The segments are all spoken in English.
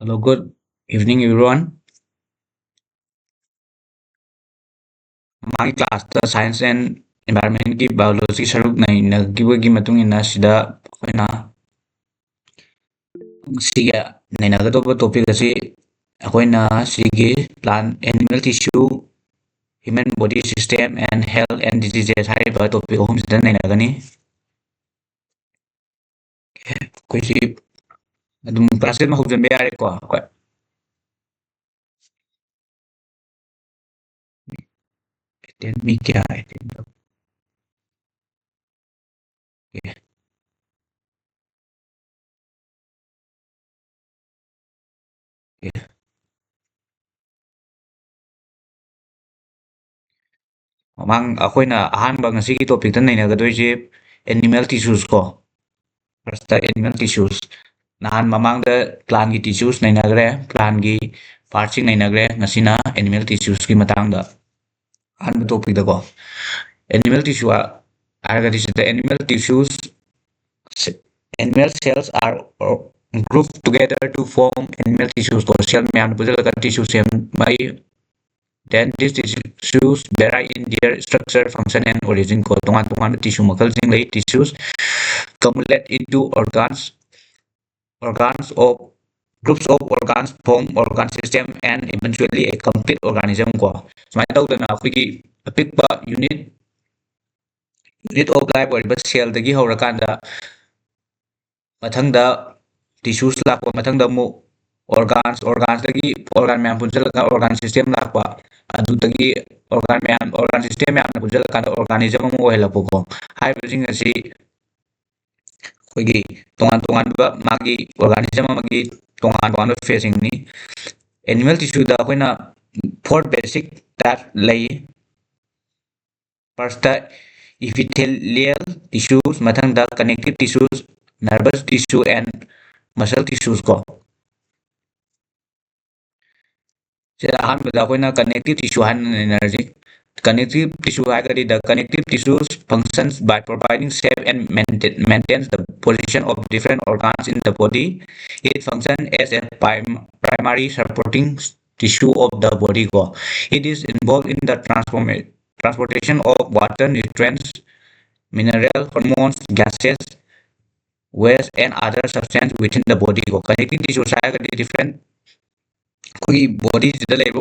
Hello, good evening, everyone. My class, the Science and Environment की Biology saruk na naggiwagi matong ina sida ako'y siga nainagatoba topic kasi ako'y sige plant animal tissue, human body system and health and diseases hariba topic ahum sida nainagani. Ako'y si adum class mahugjan bayari ko ako'y mi kya mamang ako'y ahanba ngasigi topic ta nainagadoy animal tissues ko. First animal tissues. Nahan mamangda plant gi tissues nainagre, plant gi partsing nainagre, ngasina animal tissues ki matangda. Ahanba topic da ko. Animal tissue haragadi sida animal tissues, animal cells are grouped together to form animal tissues ko. Cell mayam pujalaga tissue sem mai. Then these tissues vary in their structure, function and origin ko. Tungan-tungan tissue makal sing lay tissues accumulate into organs of groups of organs form organ system and eventually a complete organism ko. Sumaita tawdana akhoi apikpa unit of life oriba cell dagi haurakanda mathangda tissues lakpa mathangda mu organs dagi organ mayam punjalaga organ system lakpa adutagi organ system mayam punjalakanda organism amu ohelapko haibasing asi ꯑꯩꯈꯣꯏꯒꯤ ꯇꯣꯉꯥꯟ-ꯇꯣꯉꯥꯟꯕ ꯃꯥꯒꯤ organism ꯑꯃꯒꯤ ꯇꯣꯉꯥꯟ-ꯇꯣꯉꯥꯟꯕ ꯐꯦꯁꯁꯤꯡꯅꯤ꯫ Animal ꯇꯤꯁꯨꯗ ꯑꯩꯈꯣꯏꯅ 4 basic type ꯂꯩ꯫ First ꯏꯄꯤꯊꯦꯂꯤꯌꯦꯜ ꯇꯤꯁꯨꯁ, ꯃꯊꯪꯗ ꯀꯅꯦꯛꯇꯤꯚ ꯇꯤꯁꯨꯁ, nervous tissue N ꯃꯁꯜ ꯇꯤꯁꯨꯁ ꯀꯣ꯫ ꯁꯤꯗ ꯑꯍꯥꯟꯕꯗ ꯑꯩꯈꯣꯏꯅ ꯀꯅꯦꯛꯇꯤꯚ ꯇꯤꯁꯨ ꯍꯥꯏꯅ ꯅꯩꯅꯔꯁꯤ꯫ Connective tissue hierarchy. The connective tissues functions by providing shape and maintains the position of different organs in the body. It functions as a primary supporting tissue of the body. It is involved in the transportation of water, nutrients, mineral, hormones, gases, waste, and other substances within the body. Connective tissues hierarchy different body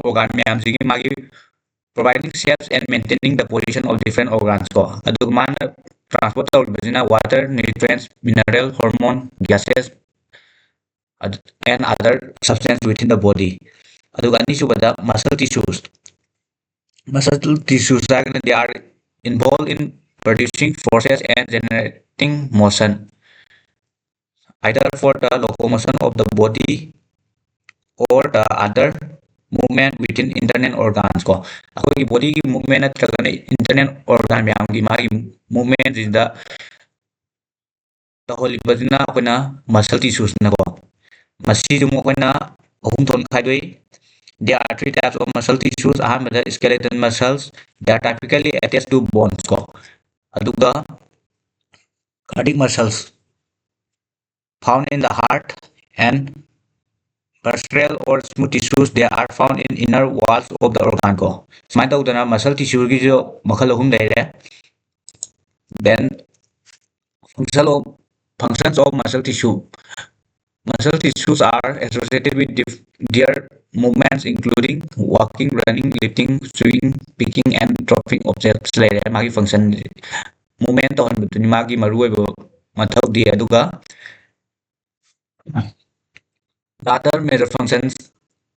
organ providing shapes and maintaining the position of different organs ko. Adugmana transport tawribasina water, nutrients, mineral, hormone, gases, and other substances within the body. Aduga anisubada muscle tissues. Muscle tissues they are involved in producing forces and generating motion, either for the locomotion of the body or the other movement within internal organs ko. Ako'y body ki movement at kagana internal organ mayam gi magi movement is the taholipadina ako'y na muscle tissues na ko. Masi mo ako'y na ahum thon khaidoi. There are 3 types of muscle tissues. Ahamada skeletal muscles. They are typically attached to bones ko. Aduga cardiac muscles found in the heart and peripheral or smooth tissues. They are found in inner walls of the organ ko. Sumaita udana muscle tissue ki jo makhal ahum leire. Then functions of muscle tissue. Muscle tissues are associated with their movements including walking, running, lifting, swinging, picking and dropping objects leire. Magi function movement on between magi maruoibo mathau di aduga the other major functions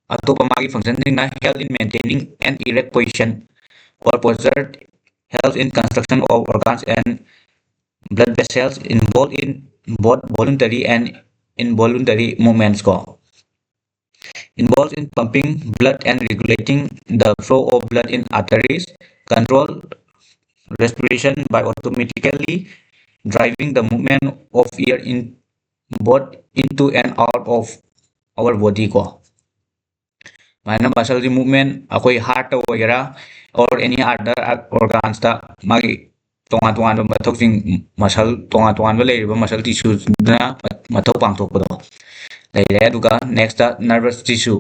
atopa magi functions na help in maintaining an erect position or posture, helps in construction of organs and blood vessels, involved in both voluntary and involuntary movements ko. Involved in pumping blood and regulating the flow of blood in arteries, control respiration by automatically driving the movement of air in both into and out of our body ko. Mana muscle movement akoi heart wagera or any other organs ta magi tongan mathok sing muscle tongan ba leiriba muscle tissues na mathok pangthok pado. ꯂꯩꯔꯦ ꯑꯗꯨꯒ next nervous tissue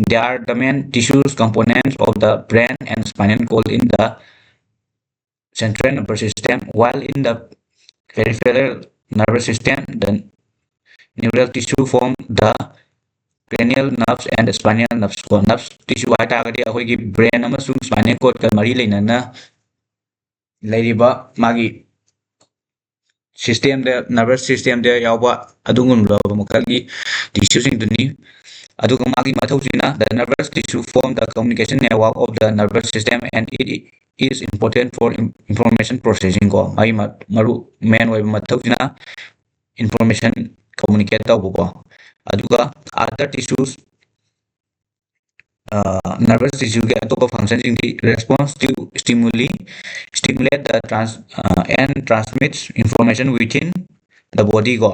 they are the main tissues components of the brain and spinal cord in the central nervous system, while in the peripheral nervous system, the neural tissue form the cranial nerves and the spinal nerves. ꯀꯣ nerves tissue ꯍꯥꯏꯇꯥꯔꯒꯗꯤ ꯑꯩꯈꯣꯏꯒꯤ brain ꯑꯃꯁꯨꯡ spinal cord ꯃꯔꯤ ꯂꯩꯅꯅ ꯂꯩꯔꯤꯕ ꯃꯥꯒꯤ ꯁꯤꯁꯇꯦꯝꯗ nervous ꯁꯤꯁꯇꯦꯝꯗ ꯌꯥꯎꯕ ꯑꯗꯨꯒꯨꯝꯂꯕ ꯃꯈꯜꯒꯤ ꯇꯤꯁꯨꯁꯤꯡꯗꯨꯅꯤ ꯑꯗꯨꯒ ꯃꯥꯒꯤ ꯃꯊꯧꯁꯤꯅ the nervous tissue form the communication network of the nervous system and it is important for information processing ꯀꯣ ꯃꯥꯒꯤ ꯃꯔꯨ ꯃꯦꯟ ꯑꯣꯏꯕ ꯃꯊꯧꯁꯤꯅ information communicate ꯇꯧꯕꯀꯣ ꯑꯗꯨꯒ other tissues nervous tissue के अतोप्पा functions response to stimulate the and transmits information within the body go.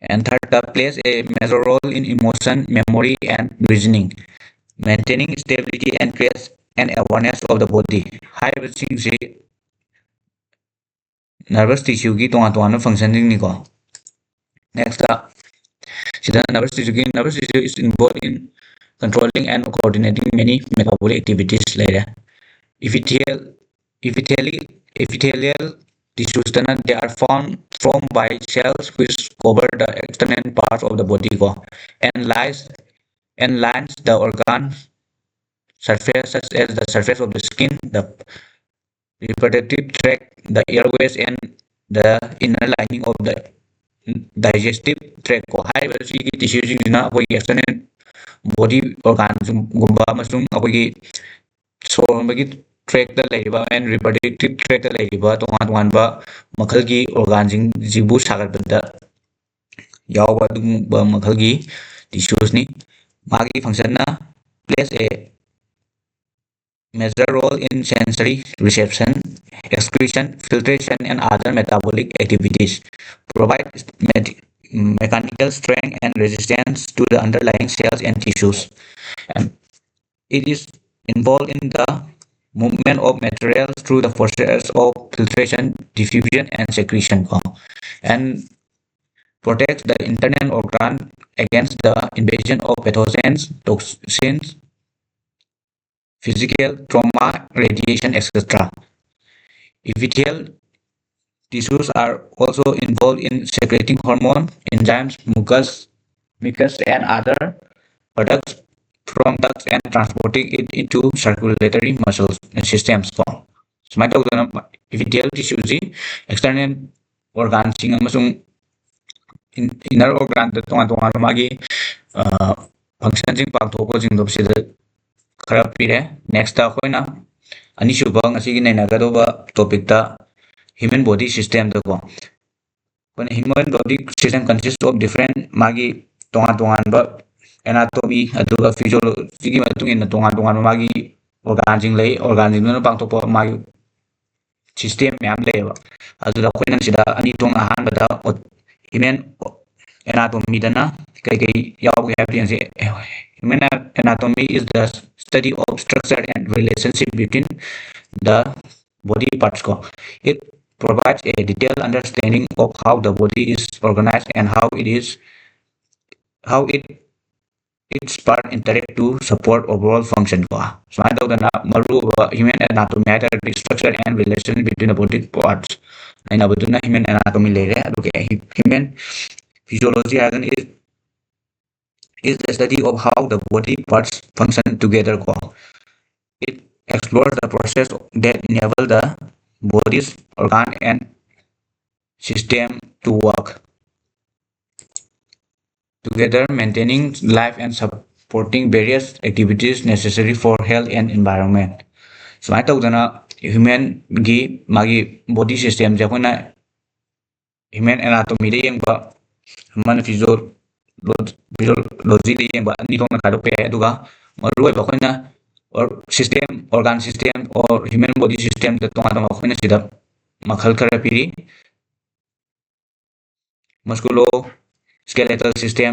And third, plays a major role in emotion, memory, and reasoning, maintaining stability and creates an awareness of the body. ꯍꯥꯏꯔꯤꯕꯁꯤꯡꯁꯤ nervous tissue की तोंगान functioning निको. Next, nervous tissue is involved in controlling and coordinating many metabolic activities later. Epithelial tissues they are formed by cells which cover the external parts of the body and lines the organ surface such as the surface of the skin, the reproductive tract, the airways, and the inner lining of the digestive tract. ꯍꯥꯏꯔꯤꯕꯁꯤꯒꯤ ꯇꯤꯁꯨꯁꯤꯡꯁꯤꯅ ꯑꯩꯈꯣꯏꯒꯤ external body organs ꯑꯃꯁꯨꯡ ꯑꯩꯈꯣꯏꯒꯤ ꯁꯣꯔ ꯍꯣꯟꯕꯒꯤ ꯇ꯭ꯔꯦꯛꯇ ꯂꯩꯔꯤꯕ N reproductive ꯇ꯭ꯔꯦꯛꯇ ꯂꯩꯔꯤꯕ ꯇꯣꯉꯥꯟ ꯇꯣꯉꯥꯟꯕ ꯃꯈꯜꯒꯤ ꯑꯣꯔꯒꯥꯟꯁꯤꯡꯁꯤꯕꯨ ꯁꯥꯒꯠꯄꯗ ꯌꯥꯎꯕ ꯑꯗꯨꯒꯨꯝꯕ ꯃꯈꯜꯒꯤ ꯇꯤꯁꯨꯁꯅꯤ ꯃꯥꯒꯤ ꯐꯪꯁꯟꯅ plays a major role in sensory reception, excretion, filtration, and other metabolic activities, provide mechanical strength and resistance to the underlying cells and tissues, and it is involved in the movement of materials through the process of filtration, diffusion, and secretion, and protects the internal organ against the invasion of pathogens, toxins, physical trauma, radiation, etc. Epithelial tissues are also involved in secreting hormone, enzymes, mucus, and other products from ducts and transporting it into circulatory muscles systems. ꯁꯨꯃꯥꯏꯅ ꯇꯧꯗꯅ epithelial tissue external organsing ꯑꯃꯁꯨꯡ inner organ ꯇꯣꯉꯥꯟ ꯇꯣꯉꯥꯟꯕ ꯃꯥꯒꯤ ꯐꯪꯁꯟꯁꯤꯡ ꯄꯥꯡꯊꯣꯛꯄꯁꯤꯡꯗꯣ ꯁꯤꯗ ꯈꯔ ꯄꯤꯔꯦ next ꯑꯩꯈꯣꯏꯅ ꯑꯅꯤꯁꯨꯕ ꯉꯁꯤꯒꯤ ꯅꯩꯅꯒꯗꯧꯕ ꯇꯣꯄꯤꯛꯇ human body systemꯗꯀꯣ ꯑꯩꯈꯣꯏꯅ human body system consists of different ꯃꯥꯒꯤ ꯇꯣꯉꯥꯟ ꯇꯣꯉꯥꯟꯕ anatomy ꯑꯗꯨꯒ physiology ꯃꯇꯨꯡ ꯏꯟꯅ ꯇꯣꯉꯥꯟ ꯇꯣꯉꯥꯟꯕ ꯃꯥꯒꯤ organsing ꯂꯩ organsingꯗꯨꯅ ꯄꯥꯡꯊꯣꯛꯄ ꯃꯥꯒꯤ system ꯃꯌꯥꯝ ꯂꯩꯌꯦꯕ ꯑꯗꯨꯗ ꯑꯩꯈꯣꯏꯅ ꯁꯤꯗ ꯑꯅꯤ ꯊꯣꯛꯅ ꯑꯍꯥꯟꯕꯗ human anatomy-ꯗꯅ ꯀꯩ ꯌꯥꯎꯒꯦ ꯍꯥꯏꯕꯗꯤ ꯌꯦꯡꯁꯤ human anatomy is the study of structure and relationship between the body parts. It provides a detailed understanding of how the body is organized and how its part interact to support overall function. ꯁꯨꯃꯥꯏꯅ ꯇꯧꯗꯅ ꯃꯔꯨꯑꯣꯏꯕ human anatomy ꯍꯥꯏꯇꯥꯔꯒꯗꯤ structure and relation between the body parts ꯍꯥꯏꯅꯕꯗꯨꯅ human anatomy ꯂꯩꯔꯦ ꯑꯗꯨꯒ human physiology ꯍꯥꯏꯔꯒꯅ is the study of how the body parts function together. It explores the process that enable the body's organ and system to work together, maintaining life and supporting various activities necessary for health and environment. ꯁꯨꯃꯥꯏꯅ ꯇꯧꯗꯅ human-ꯒꯤ ꯃꯥꯒꯤ body system-ꯁꯦ ꯑꯩꯈꯣꯏꯅ human anatomy-ꯗ ꯌꯦꯡꯕ ꯑꯃꯅ physiology-ꯗ ꯌꯦꯡꯕ ꯑꯅꯤ ꯊꯣꯛꯅ ꯈꯥꯏꯗꯣꯛꯄ ꯌꯥꯏ ꯑꯗꯨꯒ ꯃꯔꯨꯑꯣꯏꯕ ꯑꯩꯈꯣꯏꯅ system organ system or human body system-ꯗ ꯇꯣꯉꯥꯟ ꯇꯣꯉꯥꯟꯕ ꯑꯩꯈꯣꯏꯅ ꯁꯤꯗ ꯃꯈꯜ ꯈꯔ ꯄꯤꯔꯤ musculoskeletal system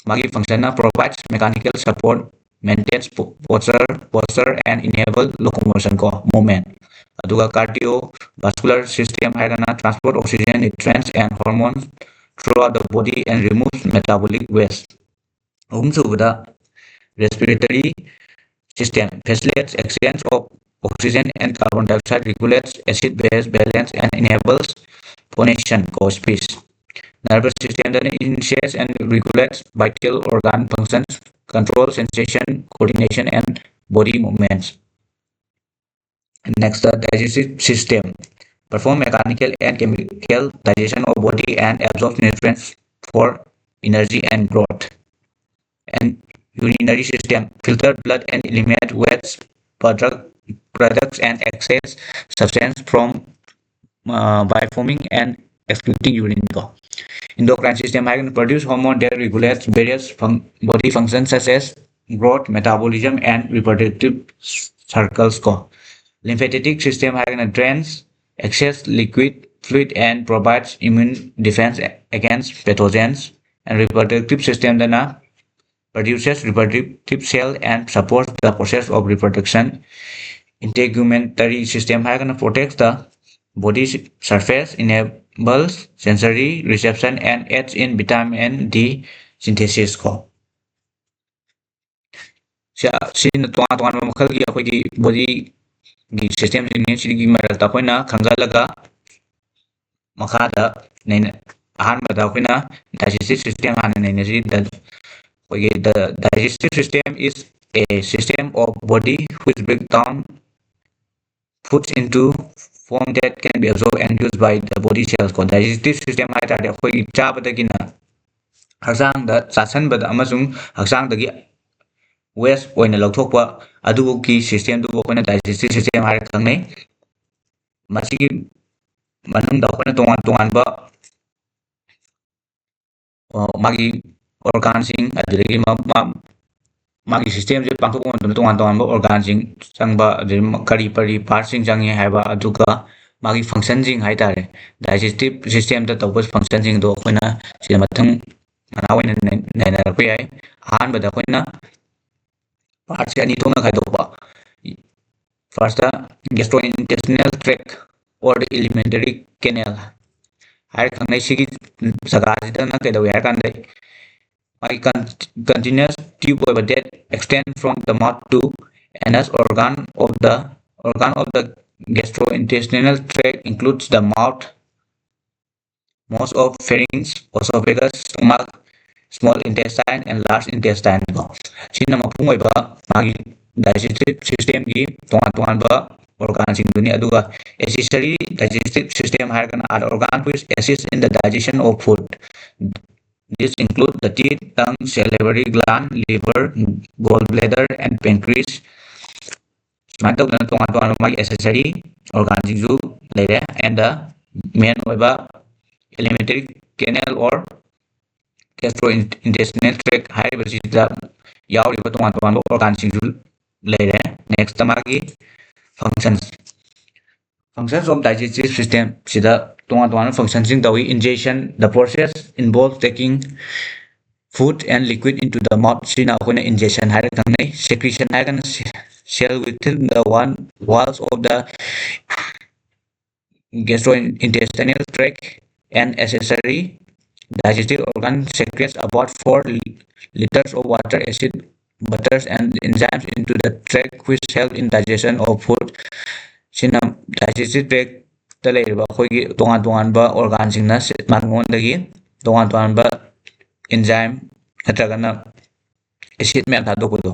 magi function provides mechanical support, maintains posture and enable locomotion movement. Aduga cardiovascular system hairana transport oxygen, nutrients and hormones throughout the body and removes metabolic waste. Umsubada respiratory system facilitates exchange of oxygen and carbon dioxide, regulates acid-base balance, and enables phonation co-speech. Nervous system then initiates and regulates vital organ functions, controls sensation, coordination, and body movements. Next, the digestive system perform mechanical and chemical digestion of body and absorbs nutrients for energy and growth. And urinary system filter blood and eliminate waste products and excess substance from by forming and excreting urine. Endocrine system can produce hormone that regulates various body functions such as growth, metabolism, and reproductive circles. Lymphatic system drains excess liquid fluid and provides immune defense against pathogens. And reproductive system then produces reproductive cell and supports the process of reproduction. Integumentary system protects the body surface, enables sensory reception, and aids in vitamin D synthesis. ꯁꯤꯅ ꯇꯣꯉꯥꯟ ꯇꯣꯉꯥꯟꯕ ꯃꯈꯜꯒꯤ ꯑꯩꯈꯣꯏꯒꯤ ꯕꯣꯗꯤꯒꯤ ꯁꯤꯁꯇꯦꯝꯁꯤꯡꯅꯤ ꯁꯤꯒꯤ ꯃꯔꯛꯇ ꯑꯩꯈꯣꯏꯅ ꯈꯪꯖꯤꯜꯂꯒ ꯃꯈꯥꯗ ꯑꯍꯥꯟꯕꯗ ꯑꯩꯈꯣꯏꯅ ꯗꯥꯏꯖꯦꯁꯇꯤቭ ꯁꯤꯁꯇꯦꯝ ꯍꯥꯟꯅ ꯅꯩꯅꯁꯤ. The digestive system is a system of body which breaks down foods into form that can be absorbed and used by the body cells. Digestive system ꯍꯥꯏꯇꯥꯔꯗꯤ ꯑꯩꯈꯣꯏꯒꯤ ꯆꯥꯕꯗꯒꯤꯅ ꯍꯛꯆꯥꯡꯗ ꯆꯥꯁꯟꯕꯗ ꯑꯃꯁꯨꯡ ꯍꯛꯆꯥꯡꯗꯒꯤ ꯋꯦꯁ ꯑꯣꯏꯅ ꯂꯧꯊꯣꯛꯄ ꯑꯗꯨꯒꯤ ꯁꯤꯁꯇꯦꯝꯗꯨꯕꯨ ꯑꯩꯈꯣꯏꯅ ꯗꯥꯏꯖꯦꯁꯇꯤቭ ꯁꯤꯁꯇꯦꯝ ꯍꯥꯏꯔ ꯈꯪꯅꯩ. ꯃꯁꯤꯒꯤ ꯃꯅꯨꯡꯗ ꯑꯩꯈꯣꯏꯅ ꯇꯣꯉꯥꯟ ꯇꯣꯉꯥꯟꯕ ꯃꯥꯒꯤ ꯑꯣꯔꯒꯥꯟꯁꯤꯡ ꯑꯗꯨꯗꯒꯤ ꯃꯥꯒꯤ ꯁꯤꯁꯇꯦꯝꯁꯦ ꯄꯥꯡꯊꯣꯛꯄ ꯃꯇꯝꯗ ꯇꯣꯉꯥꯟ ꯇꯣꯉꯥꯟꯕ ꯑꯣꯔꯒꯥꯟꯁꯤꯡ ꯆꯪꯕ, ꯑꯗꯨꯗꯒꯤ ꯀꯔꯤ ꯀꯔꯤ ꯄꯥꯔꯠꯁꯤꯡ ꯆꯪꯉꯦ ꯍꯥꯏꯕ, ꯑꯗꯨꯒ ꯃꯥꯒꯤ ꯐꯪꯁꯟꯁꯤꯡ ꯍꯥꯏꯇꯥꯔꯦ. ꯗꯥꯏꯖꯦꯁꯇꯤꯚ ꯁꯤꯁꯇꯦꯝꯗ ꯇꯧꯕ ꯐꯪꯁꯟꯁꯤꯡꯗꯣ ꯑꯩꯈꯣꯏꯅ ꯁꯤꯗ ꯃꯊꯪ ꯃꯅꯥ ꯑꯣꯏꯅ ꯅꯩꯅꯔꯛꯄ ꯌꯥꯏ. ꯑꯍꯥꯟꯕꯗ ꯑꯩꯈꯣꯏꯅ ꯄꯥꯔꯠꯁꯦ ꯑꯅꯤ ꯊꯣꯛꯅ ꯈꯥꯏꯗꯣꯛꯄ. ꯐꯥꯔꯁꯇ ꯒꯦꯁꯇ꯭ꯔꯣꯏꯟꯇꯦꯁꯇꯤꯅꯦꯜ ꯇ꯭ꯔꯦꯛ ꯑꯣꯔ ꯗ ꯑꯦꯂꯤꯃꯦꯟꯇꯔꯤ ꯀꯦꯅꯦꯜ ꯍꯥꯏꯔ ꯈꯪꯅꯩ. ꯁꯤꯒꯤ ꯖꯒꯥꯁꯤꯗꯅ ꯀꯩꯗꯧꯏ ꯍꯥꯏꯔ ꯀꯥꯟꯗ ꯃꯥꯒꯤ continuous tube over that extend from the mouth to anus. Organ of the gastrointestinal tract includes the mouth, most of pharynx, esophagus, stomach, small intestine, and large intestine. ꯁꯤꯅ ꯃꯄꯨꯡ ꯑꯣꯏꯕ ꯃꯥꯒꯤ digestive systemꯒꯤ ꯇꯣꯉꯥꯟ ꯇꯣꯉꯥꯟꯕ organsꯤꯡꯗꯨꯅꯤ. ꯑꯗꯨꯒ accessory digestive system ꯍꯥꯏꯔꯒꯅ are the organ which assist in the digestion of food. These include the teeth, tongue, salivary gland, liver, gallbladder, and pancreas. ꯁꯨꯃꯥꯏꯅ ꯇꯧꯗꯅ ꯇꯣꯉꯥꯟ ꯇꯣꯉꯥꯟꯕ ꯃꯥꯒꯤ accessory organsꯤꯡꯁꯨ ꯂꯩꯔꯦ. And the main ꯑꯣꯏꯕ alimentary canal or gastrointestinal tract ꯍꯥꯏꯔꯤꯕꯁꯤꯗ ꯌꯥꯎꯔꯤꯕ ꯇꯣꯉꯥꯟ ꯇꯣꯉꯥꯟꯕ organsꯤꯡꯁꯨ ꯂꯩꯔꯦ. Next ꯃꯥꯒꯤ functions of digestive system ꯁꯤꯗ ꯇꯣꯉꯥꯟ ꯇꯣꯉꯥꯟꯕ functionsꯤꯡ ꯇꯧꯏ. Ingestion, the process involves taking food and liquid into the mouth. ꯁꯤꯅ ꯑꯩꯈꯣꯏꯅ ingestion ꯍꯥꯏꯔ ꯈꯪꯅꯩ. Secretion ꯍꯥꯏꯔꯒꯅ cell within the walls of the gastrointestinal tract and accessory digestive organ secretes about 4 liters of water, acid, butters, and enzymes into the tract which help in digestion of food. ꯁꯤꯅ digestive tract ꯂꯩꯔꯤꯕ ꯑꯩꯈꯣꯏꯒꯤ ꯇꯣꯉꯥꯟ ꯇꯣꯉꯥꯟꯕ organsꯤꯡꯅ ꯃꯉꯣꯟꯗꯒꯤ ꯇꯣꯉꯥꯟ ꯇꯣꯉꯥꯟꯕ enzyme ꯅꯠꯇ꯭ꯔꯒꯅ acid ꯃꯌꯥꯝ ꯊꯥꯗꯣꯛꯄꯗꯣ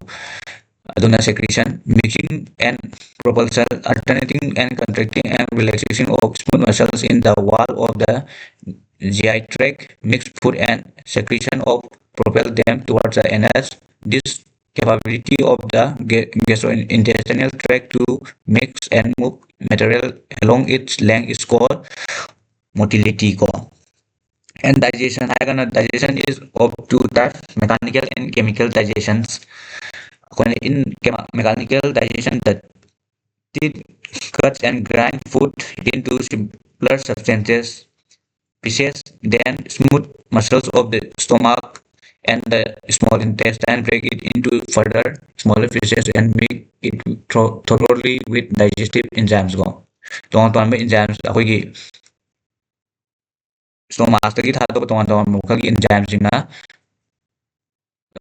ꯑꯗꯨꯅ secretion. Mixing and propulsion, alternating and contracting and relaxation of smooth muscles in the wall of the GI tract, mixed food and secretion of propel them towards the anus. This capability of the gastrointestinal tract to mix and move material along its length is called motility. And digestion is of two types, mechanical and chemical digestions. In mechanical digestion, the teeth cuts and grind food into simpler pieces, then smooth muscles of the stomach and the small intestine break it into further smaller pieces and make it thoroughly with digestive enzymes. ꯇꯣꯉꯥꯟ ꯇꯣꯉꯥꯟꯕ enzymes ꯑꯩꯈꯣꯏꯒꯤ ꯁ꯭ꯇꯣꯃꯥꯛꯇꯒꯤ ꯊꯥꯗꯣꯛꯄ ꯇꯣꯉꯥꯟ ꯇꯣꯉꯥꯟꯕ ꯃꯈꯜꯒꯤ ꯑꯦꯟꯖꯥꯏꯝꯁꯤꯡꯅ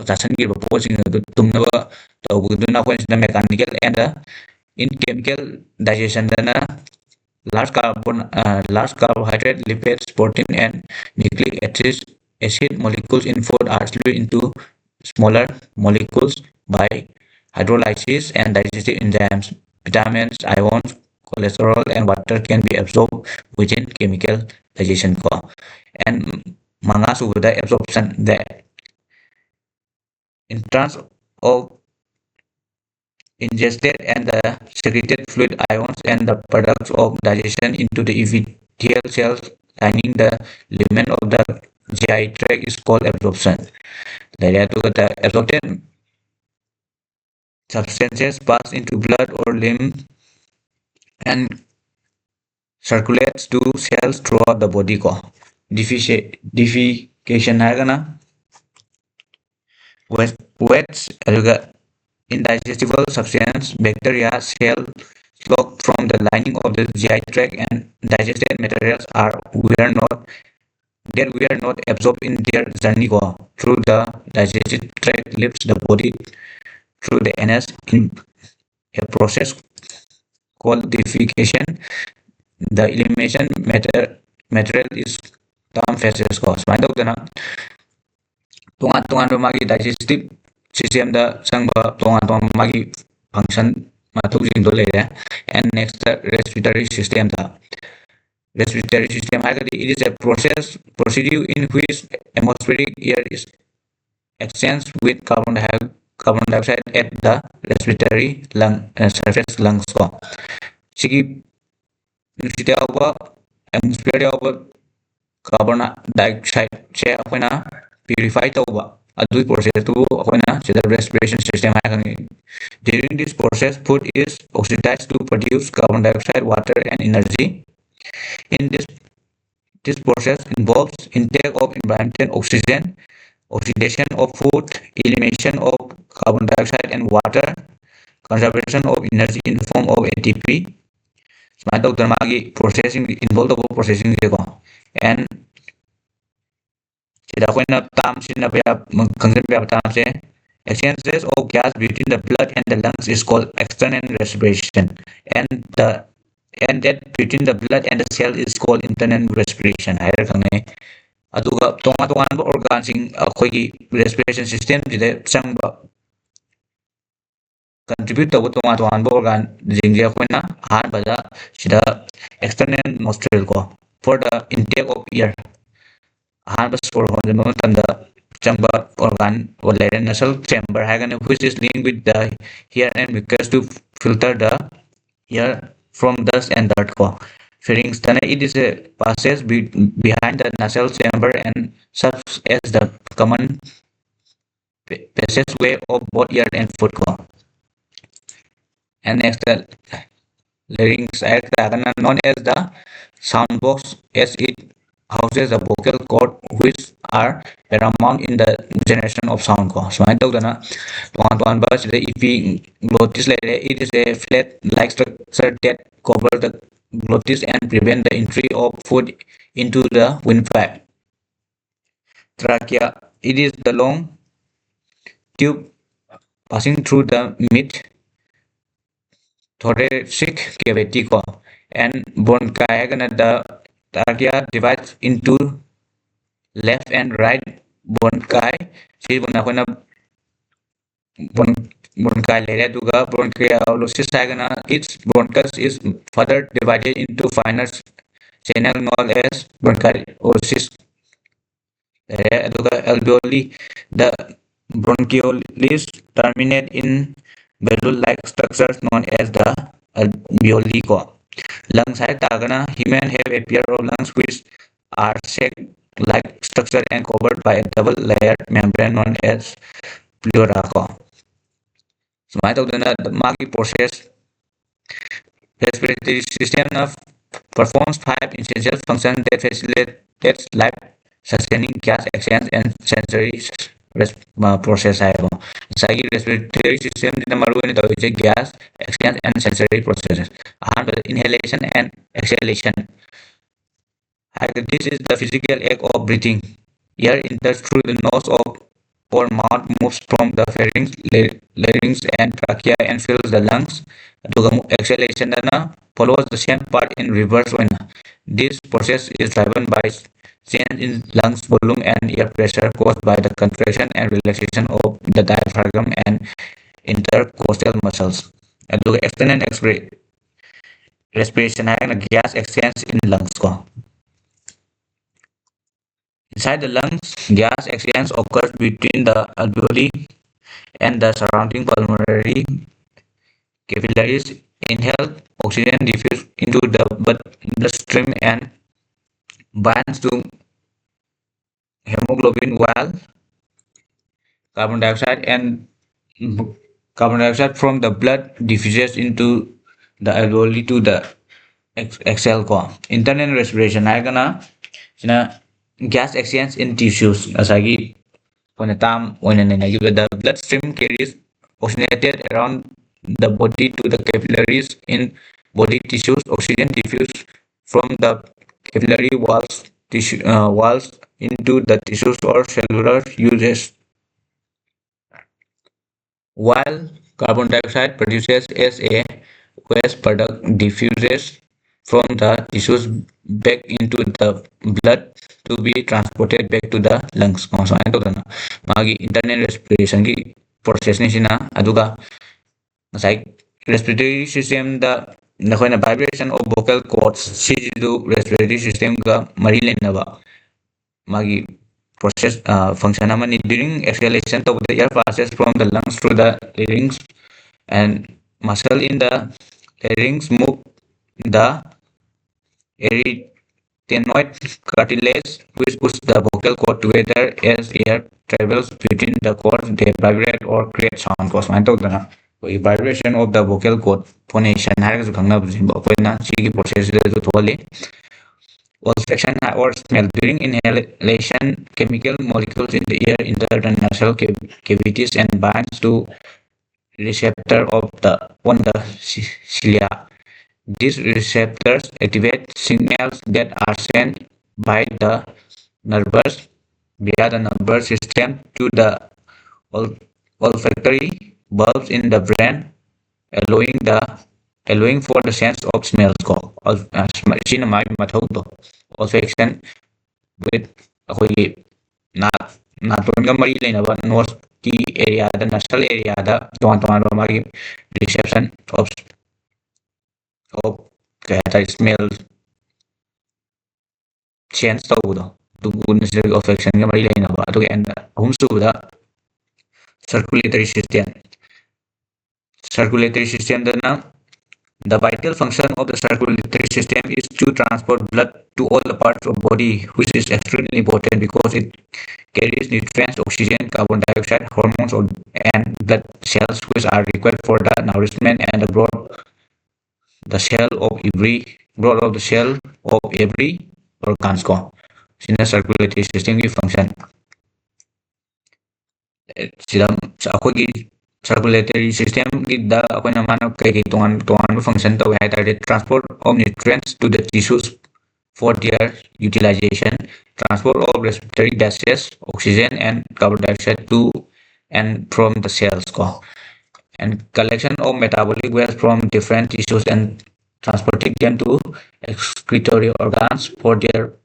ꯆꯥꯁꯤꯟꯈꯤꯕ ꯄꯣꯠꯁꯤꯡ ꯑꯗꯨ ꯇꯨꯝꯅꯕ ꯇꯧꯕꯗꯨꯅ ꯑꯩꯈꯣꯏꯅ ꯁꯤꯗ mechanical N in chemical ꯗꯥꯏꯖꯦꯁꯟꯗꯅ large carbohydrate, lipids, protein, and nucleic acid molecules in food are split into smaller molecules by hydrolysis and digestive enzymes. Vitamins, ions, cholesterol, and water can be absorbed within chemical digestion. And manga subada absorption, the entrance of ingested and the secreted fluid ions and the products of digestion into the epithelial cells lining the lumen of the GI tract is called absorption. The absorbed substances pass into blood or lymph and circulates to cells throughout the body. Defecation ꯍꯥꯏꯔꯒꯅ waste ꯑꯗꯨꯒ indigestible substance, bacteria, cell slug from the lining of the GI tract and digested materials we are not absorbed in their journey through the digestive tract leaves the body through the anus in a process called defecation. The elimination material is term phases ꯁꯨꯃꯥꯏꯅ ꯇꯧꯗꯅ ꯇꯣꯉꯥꯟ ꯇꯣꯉꯥꯟꯕ ꯃꯥꯒꯤ digestive ꯁꯤꯁꯇꯦꯝꯗ ꯆꯪꯕ ꯇꯣꯉꯥꯟ ꯇꯣꯉꯥꯟꯕ ꯃꯥꯒꯤ ꯐꯪꯁꯟ ꯃꯊꯧꯁꯤꯡꯗꯣ ꯂꯩꯔꯦ ꯑꯦꯟ ꯅꯦꯛꯁꯇ respiratory systemꯗ respiratory system ꯍꯥꯏꯔꯒꯗꯤ it is a procedure in which atmospheric air is exchanged with carbon dioxide at the respiratory surface lungs ꯁꯤꯒꯤ ꯅꯨꯡꯁꯤꯠꯇ ꯌꯥꯎꯕ atmosphere ꯌꯥꯎꯕ carbon dioxide ꯁꯦ ꯑꯩꯈꯣꯏꯅ purify ꯇꯧꯕ ꯑꯗꯨꯒꯤ ꯄ꯭ꯔꯣꯁꯦꯁꯇꯨꯕꯨ ꯑꯩꯈꯣꯏꯅ ꯁꯤꯗ respiration system ꯍꯥꯏꯅ ꯈꯪꯉꯤ. During this process, food is oxidized to produce carbon dioxide, water, and energy. In this process involves intake of environmental oxygen, oxidation of food, elimination of carbon dioxide and water, conservation of energy in the form of ATP. ꯁꯨꯃꯥꯏꯅ ꯇꯧꯗꯅ ꯃꯥꯒꯤ ꯄ꯭ꯔꯣꯁꯦꯁꯁꯤꯡ ꯏꯟꯚꯣꯜቭ ꯇꯧꯕ ꯄ꯭ꯔꯣꯁꯦꯁꯁꯤꯡꯁꯦꯀꯣ N ꯁꯤꯗ ꯑꯩꯈꯣꯏꯅ ꯇꯥꯝ ꯁꯤꯖꯤꯟꯅꯕ ꯌꯥꯕ ꯈꯪꯖꯤꯟꯕ ꯌꯥꯕ ꯇꯥꯝꯁꯦ exchanges of gas between the blood and the lungs is called external respiration and that between the blood and the cell is called internal respiration ꯍꯥꯏꯔ ꯈꯪꯅꯩ. ꯑꯗꯨꯒ ꯇꯣꯉꯥꯟ ꯇꯣꯉꯥꯟꯕ ꯑꯣꯔꯒꯥꯟꯁꯤꯡ ꯑꯩꯈꯣꯏꯒꯤ respiration systemꯁꯤꯗ ꯆꯪꯕ contribute tꯧꯕ ꯇꯣꯉꯥꯟ ꯇꯣꯉꯥꯟꯕ organꯁꯤꯡꯁꯦ ꯑꯩꯈꯣꯏꯅ ꯑꯍꯥꯟꯕꯗ ꯁꯤꯗ external nostril for the intake of air ꯑꯍꯥꯟꯕ ꯁꯣꯔ ꯍꯣꯟꯖꯟꯕ ꯃꯇꯝꯗ ꯆꯪꯕ organ ꯂꯩꯔꯦ nasal chamber ꯍꯥꯏꯔꯒꯅ which is linked with the hair and mucus to filter the air from dust and dirt pharynx it is a passage behind the nasal chamber and serves as the common passageway of both air and food and next the larynx known as the sound box as it houses the vocal cord which are paramount in the generation of sound ꯁꯨꯃꯥꯏꯅ ꯇꯧꯗꯅ ꯇꯣꯉꯥꯟ ꯇꯣꯉꯥꯟꯕ ꯁꯤꯗ glottis ꯂꯩꯔꯦ. It is a flat like structure that covers the glottis and prevent the entry of food into the windpipe. Trachea, it is the long tube passing through the mid thoracic cavity and bronchi the trachea divides into left and right bronchi sibuna akhona bronchi lere aduga bronchiolosis its bronchus is further divided into finer channel known as bronchiolosis aduga alveoli the bronchioles terminate in balloon-like structures known as the alveoli. Lungs human have a pair of lungs which are sac-like structure and covered by a double-layered membrane known as pleura. ꯁꯨꯃꯥꯏꯅ ꯇꯧꯗꯅ ꯃꯥꯒꯤ process respiratory system performs 5 essential functions that facilitate life sustaining gas exchange and sensory process ꯉꯁꯥꯏꯒꯤ respiratory system ꯃꯔꯨꯑꯣꯏꯅ ꯇꯧꯔꯤꯁꯦ gas exchange and sensory processes. ꯑꯍꯥꯟꯕꯗ inhalation and exhalation This is the physical act of breathing. Air enters through the nose or mouth, moves from the larynx and trachea and fills the lungs. ꯑꯗꯨꯒ ꯑꯃꯨꯛ exhalation follows the same part in reverse ꯑꯣꯏꯅ. This process is driven by change in lungs volume and air pressure caused by the contraction and relaxation of the diaphragm and intercostal muscles. ꯑꯗꯨꯒ external respiration ꯍꯥꯏꯔꯒꯅ gas exchange in lungs ꯀꯣ. Inside the lungs, gas exchange occurs between the alveoli and the surrounding pulmonary capillaries. Inhaled oxygen diffuses into the bloodstream and binds to hemoglobin, while carbon dioxide and carbon dioxide from the blood diffuses into the alveoli to the exhale ꯀꯣ. Internal respiration ꯍꯥꯏꯔꯒꯅ ꯁꯤꯅ gas exchange in tissues. ꯉꯁꯥꯏꯒꯤ ꯑꯩꯈꯣꯏꯅ ꯇꯥꯝ ꯑꯣꯏꯅ ꯅꯩꯅꯈꯤꯕꯗ the bloodstream carries oxygenated around the body to the capillaries in body tissues. Oxygen diffuses from the capillary walls into the tissues or cellular uses, while carbon dioxide produces as a waste product diffuses from the tissues back into the blood to be transported back to the lungs. ꯁꯨꯃꯥꯏꯅ ꯇꯧꯗꯅ ꯃꯥꯒꯤ internal respiration ꯒꯤ process ꯅꯤ ꯁꯤꯅ. ꯑꯗꯨꯒ ꯉꯁꯥꯏ respiratory system ꯗ ꯅꯈꯣꯏꯅ vibration of vocal cords ꯁꯤꯁꯤꯁꯨ respiratory system ꯒ ꯃꯔꯤ ꯂꯩꯅꯕ ꯃꯥꯒꯤ process function amani. During exhalation the air passes from the lungs through the larynx and muscle in the larynx move the arytenoid cartilage, which puts the vocal cord together. As air travels between the cords, they vibrate or create sound. Vibration of the vocal cord phonation ꯍꯥꯏꯔꯒꯁꯨ ꯈꯪꯅꯕꯁꯤꯡꯕ ꯑꯩꯈꯣꯏꯅ ꯁꯤꯒꯤ ꯄ꯭ꯔꯣꯁꯦꯁꯁꯤꯗꯁꯨ ꯊꯣꯛꯍꯜꯂꯤ. Olfaction or smell. During inhalation, chemical molecules in the air enter the nasal cavities and binds to receptor of the on the cilia. These receptors activate signals that are sent by the nervous via the nervous system to the olfactory bulbs in the brain, allowing for the sense of smells called sina mai mathaudo. Olfaction with ꯑꯩꯈꯣꯏꯒꯤ natonga mari ꯂꯩꯅꯕ nose ꯀꯤ area ꯗ nasal area ꯗ ꯇꯣꯉꯥꯟ ꯇꯣꯉꯥꯟꯕ ꯃꯥꯒꯤ reception of ꯀꯩ ꯍꯥꯏꯇꯥꯔꯦ smell sense ꯇꯧꯕꯗꯣ ꯑꯗꯨꯒꯨꯝꯕ olfactionꯒ ꯃꯔꯤ ꯂꯩꯅꯕ. ꯑꯗꯨꯒ ꯑꯍꯨꯝꯁꯨꯕꯗ circulatory system. Circulatory system dana the vital function of the circulatory system is to transport blood to all the parts of body, which is extremely important because it carries nutrients, oxygen, carbon dioxide, hormones, and blood cells, which are required for the nourishment and the growth of the cell of every organs ko. Sina circulatory system की function sida ꯑꯩꯈꯣꯏꯒꯤ circulatory system gida akoina mana kai tongan function tawi haitare transport of nutrients to the tissues for their utilization, transport of respiratory gases, oxygen and carbon dioxide to and from the cells ko, and collection of metabolic waste from different tissues and transporting them to excretory organs for their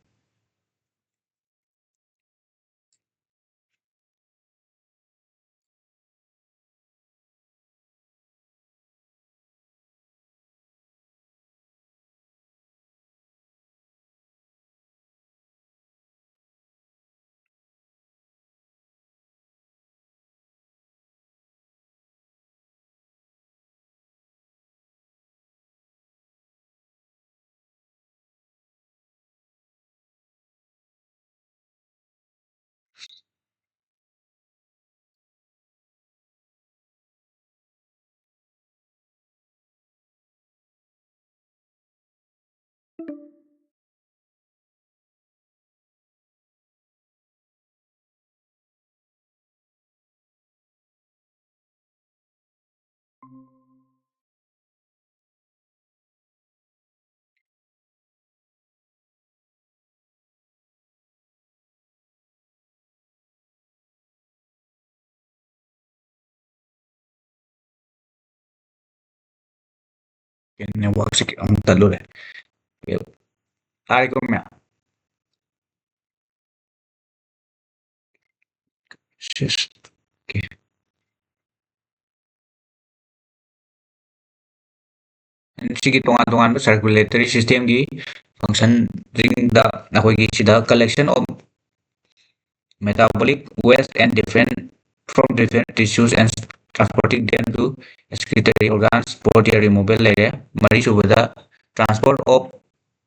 Network se ang talure. Tayo ko mya. Sis. Okay. Sigi tongan-tongan circulatory system gi function ring da nakoy sida collection of metabolic waste and different from different tissues and transporting them to excretory organs body removal layer mari subada transport of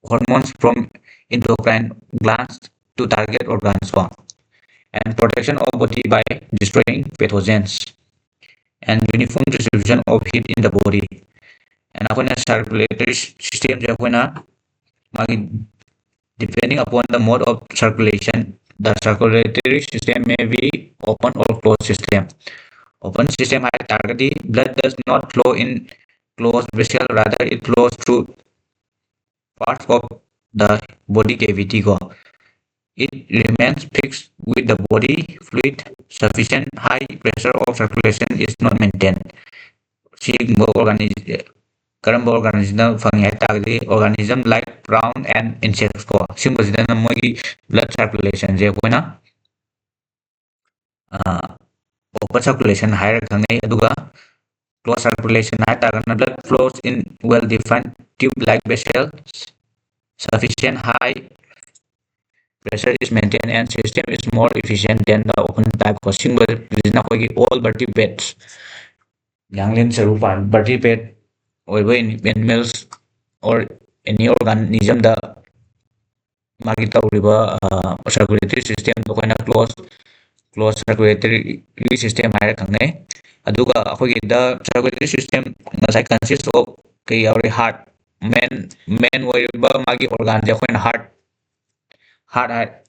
hormones from endocrine glands to target organs and protection of body by destroying pathogens and uniform distribution of heat in the body and ako na circulatory system je ako na magi depending upon the mode of circulation the circulatory system may be open or closed system. Open system hai targati blood does not flow in closed vessel rather it flows through parts of the body cavity ko. It remains fixed with the body fluid sufficient high pressure of circulation is not maintained. Sigma organism karamba organism fangi hai targati organism like round and insects ko. Sigma sidana moi blood circulation je koina open circulation higher khangai aduga closed circulation hai targana blood flows in well defined tube like vessels sufficient high pressure is maintained and system is more efficient than the open type causing all vertebrates yanglin sarupan vertebrate oibo animals or any organism the magi tawriba circulatory system to koina closed circulatory system hai khangai aduga akhoi the circulatory system ngasai consists of kai yauri heart main oiba magi organ je koina heart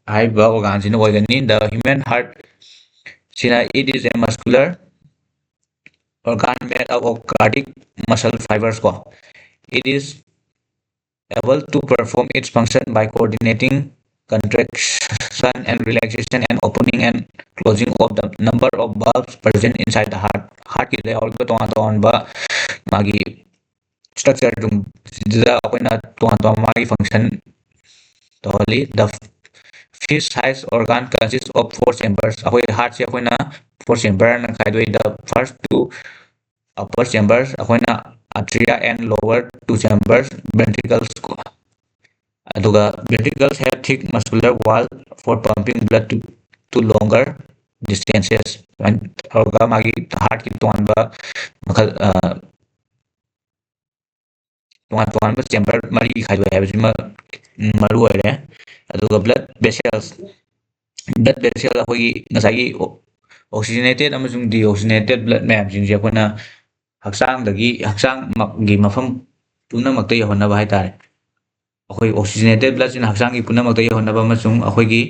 haiba organ sina oigani the human heart sina it is a muscular organ made up of cardiac muscle fibers ko. It is able to perform its function by coordinating contraction and relaxation and opening and closing of the number of valves present inside the heart. Heart ki or tongan ba magi structure dum da akoina tongan magi function totally the fish size organ consists of four chambers. Akoi heart se akoina four chamber na khaidoi the first two upper chambers akoina atria and lower two chambers ventricles aduga ventricles have thick muscular wall for pumping blood to longer distances and aduga magi heart ki tongan ba makhal tongan ba chamber mari khaidoi habisima maru oire aduga blood vessel ꯑꯩꯈꯣꯏꯒꯤ ꯉꯁꯥꯏꯒꯤ oxygenated ꯑꯃꯁꯨꯡ deoxygenated blood ꯃꯌꯥꯝꯁꯤꯡꯁꯦ ꯑꯩꯈꯣꯏꯅ ꯍꯛꯆꯥꯡꯒꯤ ꯃꯐꯝ ꯄꯨꯝꯅꯃꯛꯇ ꯌꯧꯍꯟꯅꯕ ꯍꯥꯏꯇꯥꯔꯦ ꯑꯩꯈꯣꯏ oxygenated bloodꯁꯤꯅ ꯍꯛꯆꯥꯡꯒꯤ ꯄꯨꯝꯅꯃꯛꯇ ꯌꯧꯍꯟꯅꯕ ꯑꯃꯁꯨꯡ ꯑꯩꯈꯣꯏꯒꯤ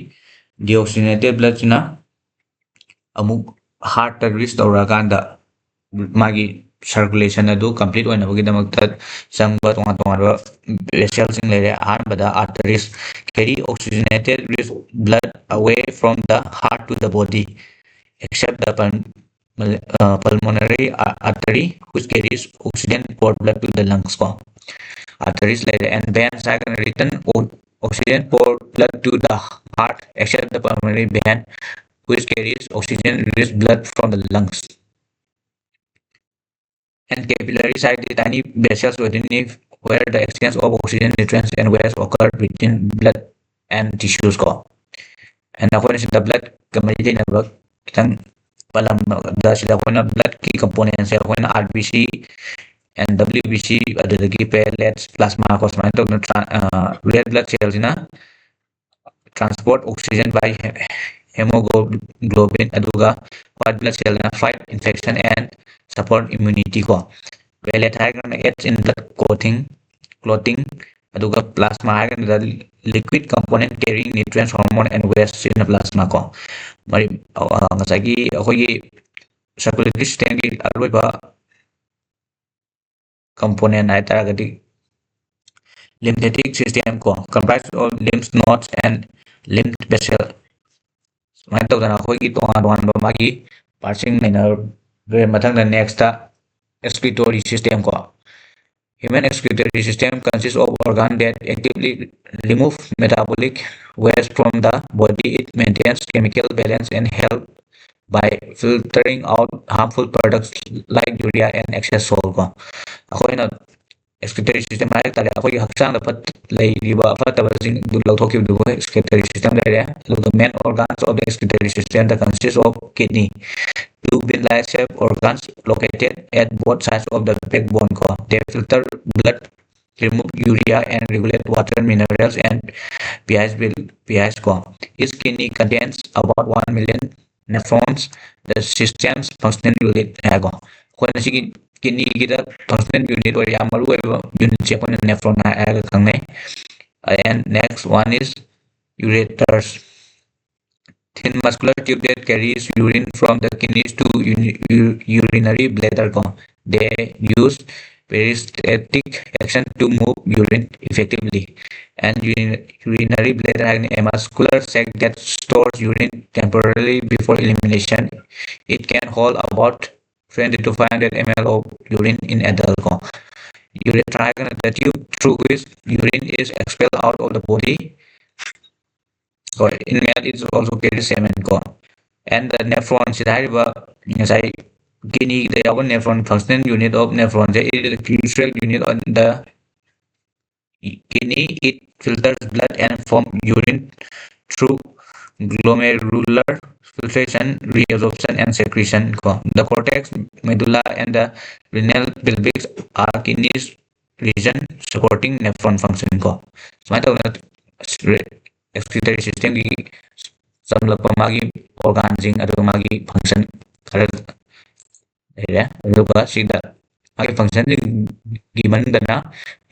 deoxygenated bloodꯁꯤꯅ ꯑꯃꯨꯛ heartꯇ reach ꯇꯧꯔꯛꯑꯀꯥꯟꯗ ꯃꯥꯒꯤ circulation ꯑꯗꯨ complete ꯑꯣꯏꯅꯕꯒꯤꯗꯃꯛꯇ ꯆꯪꯕ ꯇꯣꯉꯥꯟ ꯇꯣꯉꯥꯟꯕ vesselsꯤꯡ ꯂꯩꯔꯦ ꯑꯍꯥꯟꯕꯗ arteries carry oxygenated rich blood away from the heart to the body except the pulmonary artery which carries oxygen for blood to the lungs arteries later and veins can return oxygen for blood to the heart except the pulmonary vein which carries oxygen rich blood from the lungs and capillaries are the tiny vessels within it where the exchange of oxygen nutrients and waste occur between blood and tissues and according to the blood community network kitang palam da sila ko na blood key components ko na RBC and WBC adadagi pellets plasma cosma to red blood cells na transport oxygen by hemoglobin aduga white blood cell na fight infection and support immunity pellet na aids in blood clotting aduga plasma the liquid component carrying nutrients hormone and waste in the plasma mari ngasagi akogi circulatory system gi aroiba component hai taragati lymphatic system comprised of lymph nodes and lymph vessel sumain tawdana akogi tongan magi parsing mathang the next excretory system Human excretory system consists of organs that actively remove metabolic waste from the body. It maintains chemical balance and health by filtering out harmful products like urea and excess salt. ꯑꯩꯈꯣꯏꯅ excretory system ꯍꯥꯏꯇꯥꯔꯦ ꯑꯩꯈꯣꯏꯒꯤ ꯍꯛꯆꯥꯡꯗ ꯂꯩꯔꯤꯕ ꯑꯐꯠꯇꯕꯁꯤꯡ ꯑꯗꯨ ꯂꯧꯊꯣꯛꯈꯤꯕꯗꯨꯕꯨ excretory system ꯂꯩꯔꯦ ꯑꯗꯨꯒ main organs of the excretory system that consist of kidney, two bean-like shaped organs located at both sides of the backbone. They filter blood, remove urea, and regulate water, minerals, and pH. Each kidney contains about 1 million nephrons, the system's functional unit. ꯑꯩꯈꯣꯏꯅ ꯁꯤꯒꯤ ꯀꯤꯗꯅꯤꯒꯤꯗ functional unit ꯑꯣꯏ ꯌꯥꯝ ꯃꯔꯨꯑꯣꯏꯕ unitꯁꯦ ꯑꯩꯈꯣꯏꯅ nephron ꯍꯥꯏꯔꯒ ꯈꯪꯅꯩ. And next one is ureters. Thin muscular tube that carries urine from the kidneys to urinary bladder. They use peristaltic action to move urine effectively. And urinary bladder has a muscular sac that stores urine temporarily before elimination. It can hold about 20 to 500 ml of urine in adult. Urethra is the tube through which urine is expelled out of the body. In male it also carries semen. And the nephron sida hariba ngasai kidney the yawa nephron functional unit of nephron is a crucial unit on the kidney. It filters blood and forms urine through glomerular filtration, reabsorption, and secretion. The cortex, medulla, and the renal pelvis are kidneys region supporting nephron function. Sumai tawna excretory system gi samlakpa magi organsing aduga magi function khara lere aduga sida magi function gi manungdana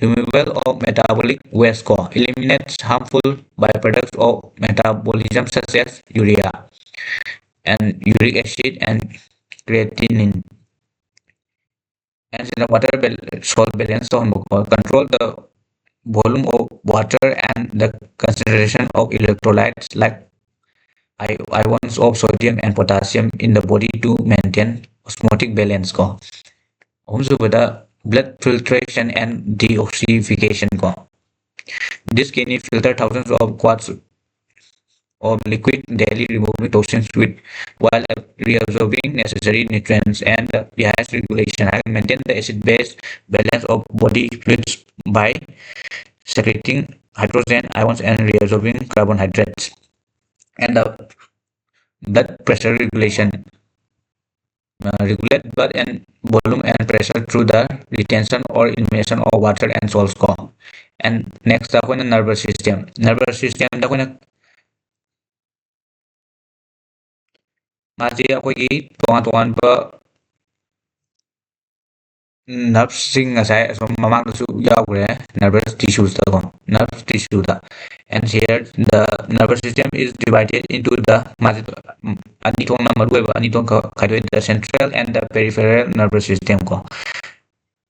removal of metabolic waste eliminates harmful byproducts of metabolism such as urea and uric acid and creatinine. And in the water salt balance control the volume of water and the concentration of electrolytes like ions of sodium and potassium in the body to maintain osmotic balance. Also, blood filtration and detoxification. This kidney filter thousands of quarts of liquid daily, removing toxins while reabsorbing necessary nutrients. And pH regulation maintain the acid-base balance of body fluids by secreting hydrogen ions and reabsorbing carbohydrates. And the blood pressure regulation regulate blood and volume and pressure through the retention or elimination of water and salts. And next the nervous system. Nervous system माजे अखोगी तोंगान-तोंगानबा nerves ngasai mamangdasu yaugre nervous tissues nervous tissue and here the nervous system is divided into the anithong marueba anithong khaidoi the central and the peripheral nervous system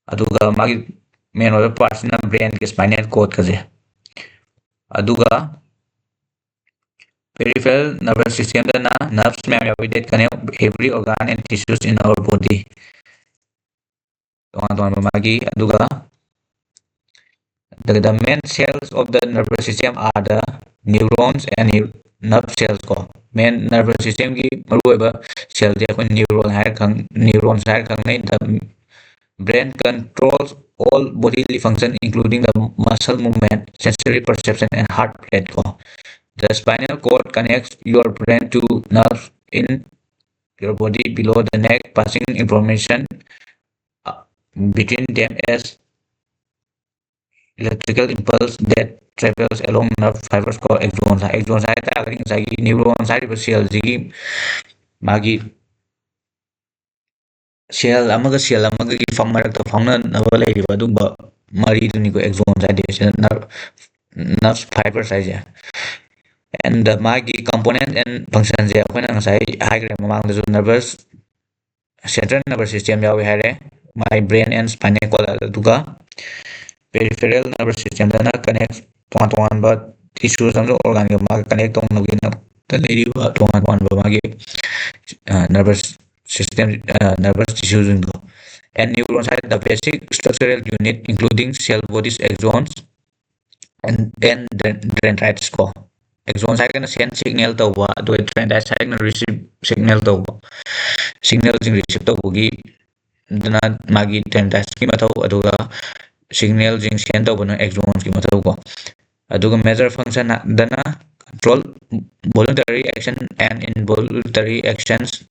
aduga magi main oiba parts na brain ke spinal cord kaje aduga peripheral nervous system na nerves में that connect every organ and tissues in our body. The main cells of the nervous system are the neurons and nerve cells. Main nervous system की मरुएबा cell J upon neurons the brain controls all bodily function including the muscle movement, sensory perception, and heart rate. The spinal cord connects your brain to nerves in your body below the neck, passing information between them as electrical impulse that travels along nerve fibers called axons. Axons है neurons है cell जी मागी cell अमगा cell अमगा की मरक्ता फाउननबा लैरिबा अदुबा मरीदुनिको axons है nerve fibers है. And the magi component and functions je akhona ngasai high mamang the nervous central nervous system yawi hare my brain and spinal cord aduga peripheral nervous system dana connects ton ba tissues and organ ga connect on nogina the lady ton ba magi nervous system, nervous tissues in go. And neurons are the basic structural unit, including cell bodies, axons, and then dendrites ko. Axons are gonna send signal to the dendrites are gonna receive signal to signal receive to bugi. Dana magi dendrites ki matau aduga signal send to bana axons ki matau ko. Aduga major function dana control voluntary action and involuntary actions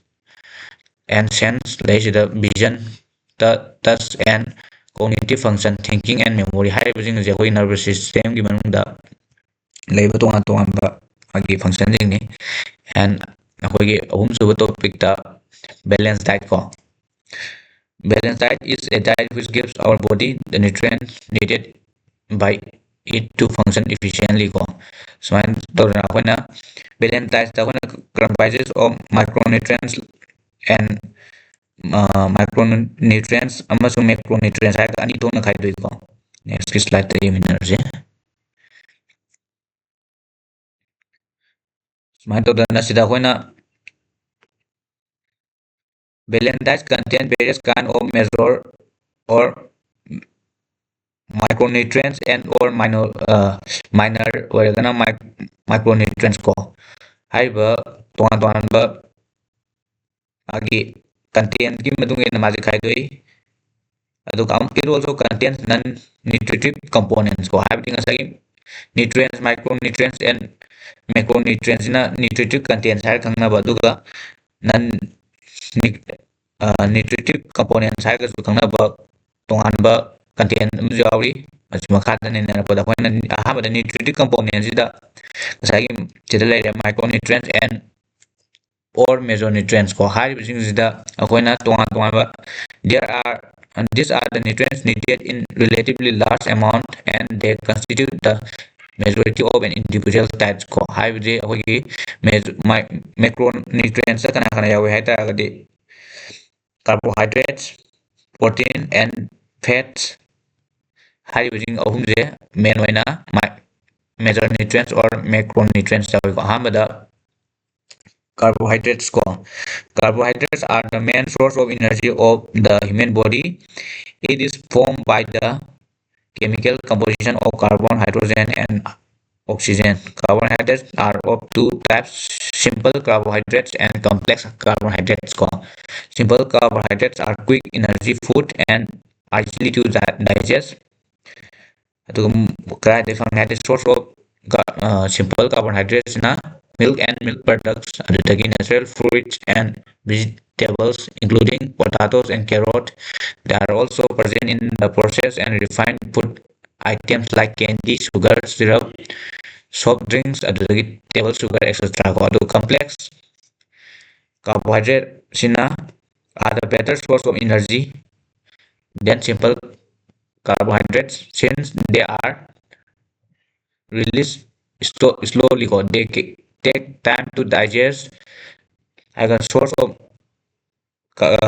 and sense the vision, touch and cognitive function, thinking and memory 하이브징 이제 거의 nervous system 기 만ungda leiba tongan tongan ba agi function ni and akogi ahum suba topic da balance diet ko. Balanced diet is a diet which gives our body the nutrients needed by it to function efficiently ko. So and akoina balanced diet comprises of micronutrients and micronutrients amasung macronutrients hai ani to na khaidoi ko. Next slide ta yeminarje. Smart to na sida koina balanced diet contain various kind of measure or micronutrients and or minor oirgana micronutrients ko. Haiba tongan tongan ba agi content ki madung ina maji khaidoi. It also contains non-nutritive components ko. Having ngasai nutrients, micronutrients, and macronutrients na nutritive contains hai kangna ba duga non nutritive components hai ka kangna ba tongan ba content jawi achuma khada ne na pada koina aha ba nutritive components da ngasai chidalai micronutrients and or mesonutrients ko hari bising sida akoina tongan tongan ba there are and these are the nutrients needed in relatively large amount and they constitute the majority of an individual diet ko haibidi akogi macronutrients kana kana yawe haita agadi carbohydrates, protein and fats haibidi ahum je main oina major nutrients or macronutrients yawe ko hamada carbohydrates ko. Carbohydrates are the main source of energy of the human body. It is formed by the chemical composition of carbon, hydrogen and oxygen. Carbohydrates are of two types, simple carbohydrates and complex carbohydrates ko. Simple carbohydrates are quick energy food and are easy to digest. The source of simple carbohydrates na milk and milk products, natural fruits and vegetables, including potatoes and carrot. They are also present in the processed and refined food items like candy, sugar, syrup, soft drinks, table sugar, etc. Complex carbohydrate are the better source of energy than simple carbohydrates since they are released slowly. They take time to digest. As a source of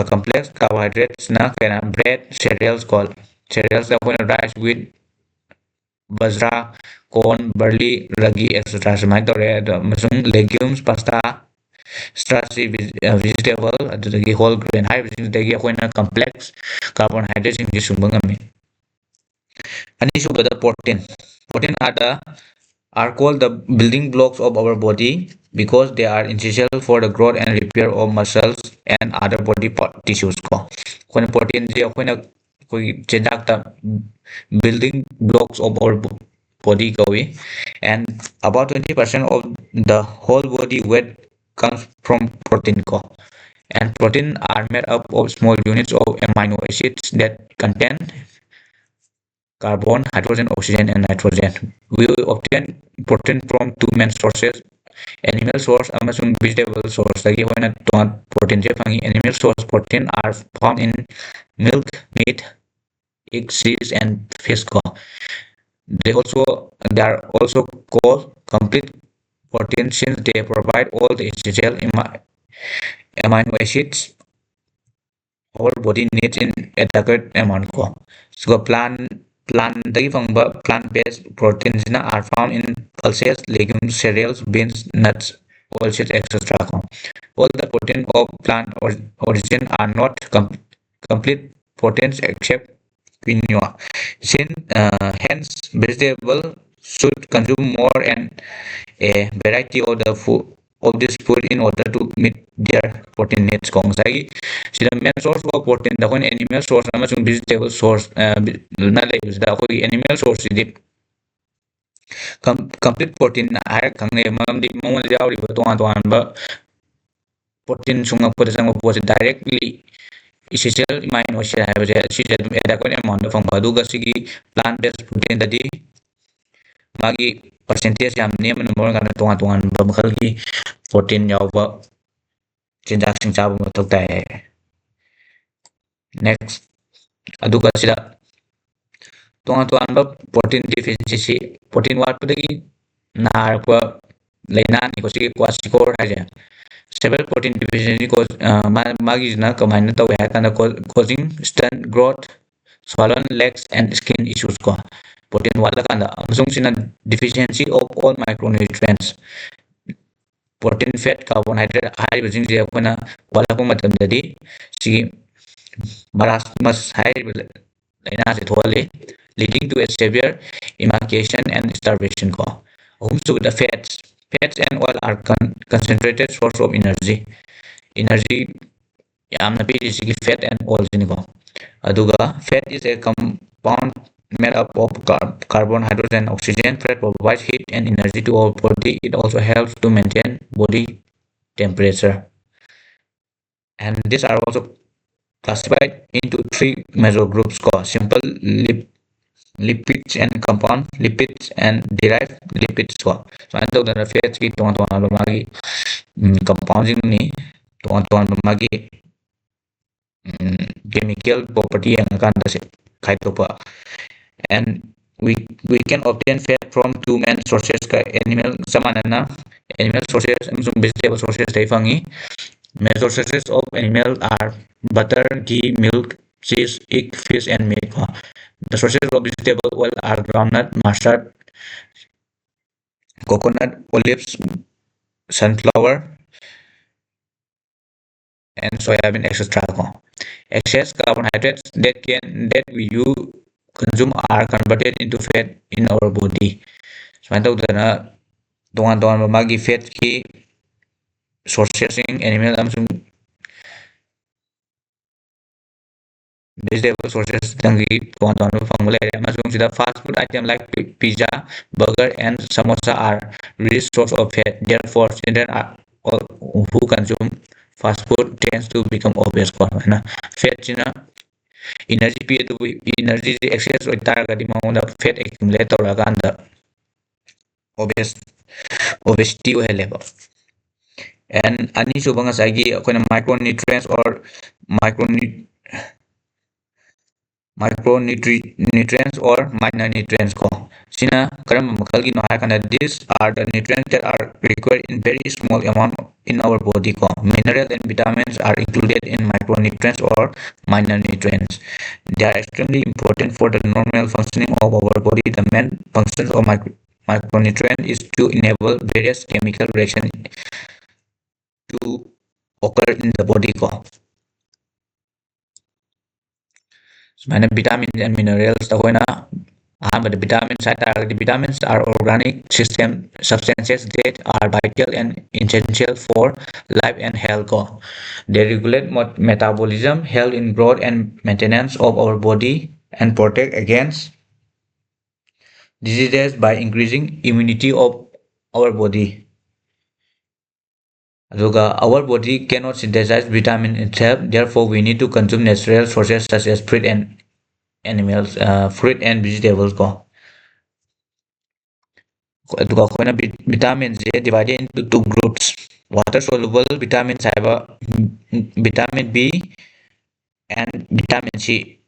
complex carbohydrates na kaya bread, cereals called cereals na rice with bajra, corn, barley, ragi, etc. Sumay tore masung legumes, pasta, starchy vegetable, adudagi whole grain high dagi ako na complex carbohydrates hindi sumbang kami. Ani subada protein. Protein are called the building blocks of our body because they are essential for the growth and repair of muscles and other body tissues ko. Kung protein je ako na koi chedak ta building blocks of our body gawi and about 20% of the whole body weight comes from protein ko. And protein are made up of small units of amino acids that contain carbon, hydrogen, oxygen, and nitrogen. We obtain protein from two main sources: animal source and vegetable source. Lagi when protein je pangi animal source protein are found in milk, meat, egg, seeds, and fish. They are also called complete protein since they provide all the essential amino acids our body needs in adequate amount ko. So plant plant based proteins are found in pulses, legumes, cereals, beans, nuts, oilseeds, etc. All the protein of plant origin are not complete proteins except quinoa. Hence, vegetable should consume more and a variety of the food of this food in order to meet their protein needs. Kung sai sida main source of protein da kon animal source amasung vegetable source na lay da ko animal source di complete protein har kangne mamdi mongol yauri ba tuan ba protein sunga pada sang po directly essential amino acid haibase sise dum eda kon amount da fangba du ga sigi plant based protein da di magi percentage yam ne man mo ga tuan ba makhal gi protein yawba chinjak sing chaba mathok tai. Next aduga sida tuan ba protein deficiency protein watpadagi narpa laina ni ko sigi kwasicor haja several protein deficiency cause magi na kamaina taw ha kana causing stunt growth, swollen legs and skin issues ko protein wala kanda amsung sina deficiency of all micronutrients protein fat carbohydrate high jing je apna wala ko matam jadi si marasmus high laina se thole leading to a severe emaciation and starvation ko also the fats and oil are concentrated source of energy yamna piri sigi fat and oil jini ko aduga fat is a compound made up of carbon hydrogen and oxygen. Fat provides heat and energy to our body. It also helps to maintain body temperature, and these are also classified into three major groups called simple lipids and compound lipids and derived lipids ko so anto da fats ki ton ba magi compounding ni ton ba magi chemical property yang akan dasi kaitopa and we can obtain fat from two main sources ka animal samanana animal sources and vegetable sources dai fangi major sources of animal are butter, ghee, milk, cheese, egg, fish and meat. The sources of vegetable oil are groundnut, mustard, coconut, olives, sunflower and soybean, etc. Excess carbohydrates that we consume are converted into fat in our body. So ito na tungan magi fat ki sources in animal amsung vegetable sources tangi tungan formula amsung sida fast food item like pizza, burger and samosa are rich source of fat. Therefore, children are who consume fast food tends to become obese ko na fat china energy pi to energy excess oi targadi mauna fat accumulate toraganda obesity level and ani subanga sagi akoina micronutrients or micronutrients or minor nutrients ko sina karam makal gi no hakana these are the nutrients that are required in very small amount in our body ko mineral and vitamins are included in micronutrients or minor nutrients. They are extremely important for the normal functioning of our body. The main functions of micronutrient is to enable various chemical reactions to occur in the body ko mana vitamins and minerals akoina but the vitamins are organic system substances that are vital and essential for life and health. They regulate metabolism, help in growth and maintenance of our body, and protect against diseases by increasing immunity of our body. Our body cannot synthesize vitamin itself, therefore we need to consume natural sources such as fruit and fruit and vegetables. Vitamins are divided into two groups. Water soluble vitamins have vitamin B and vitamin C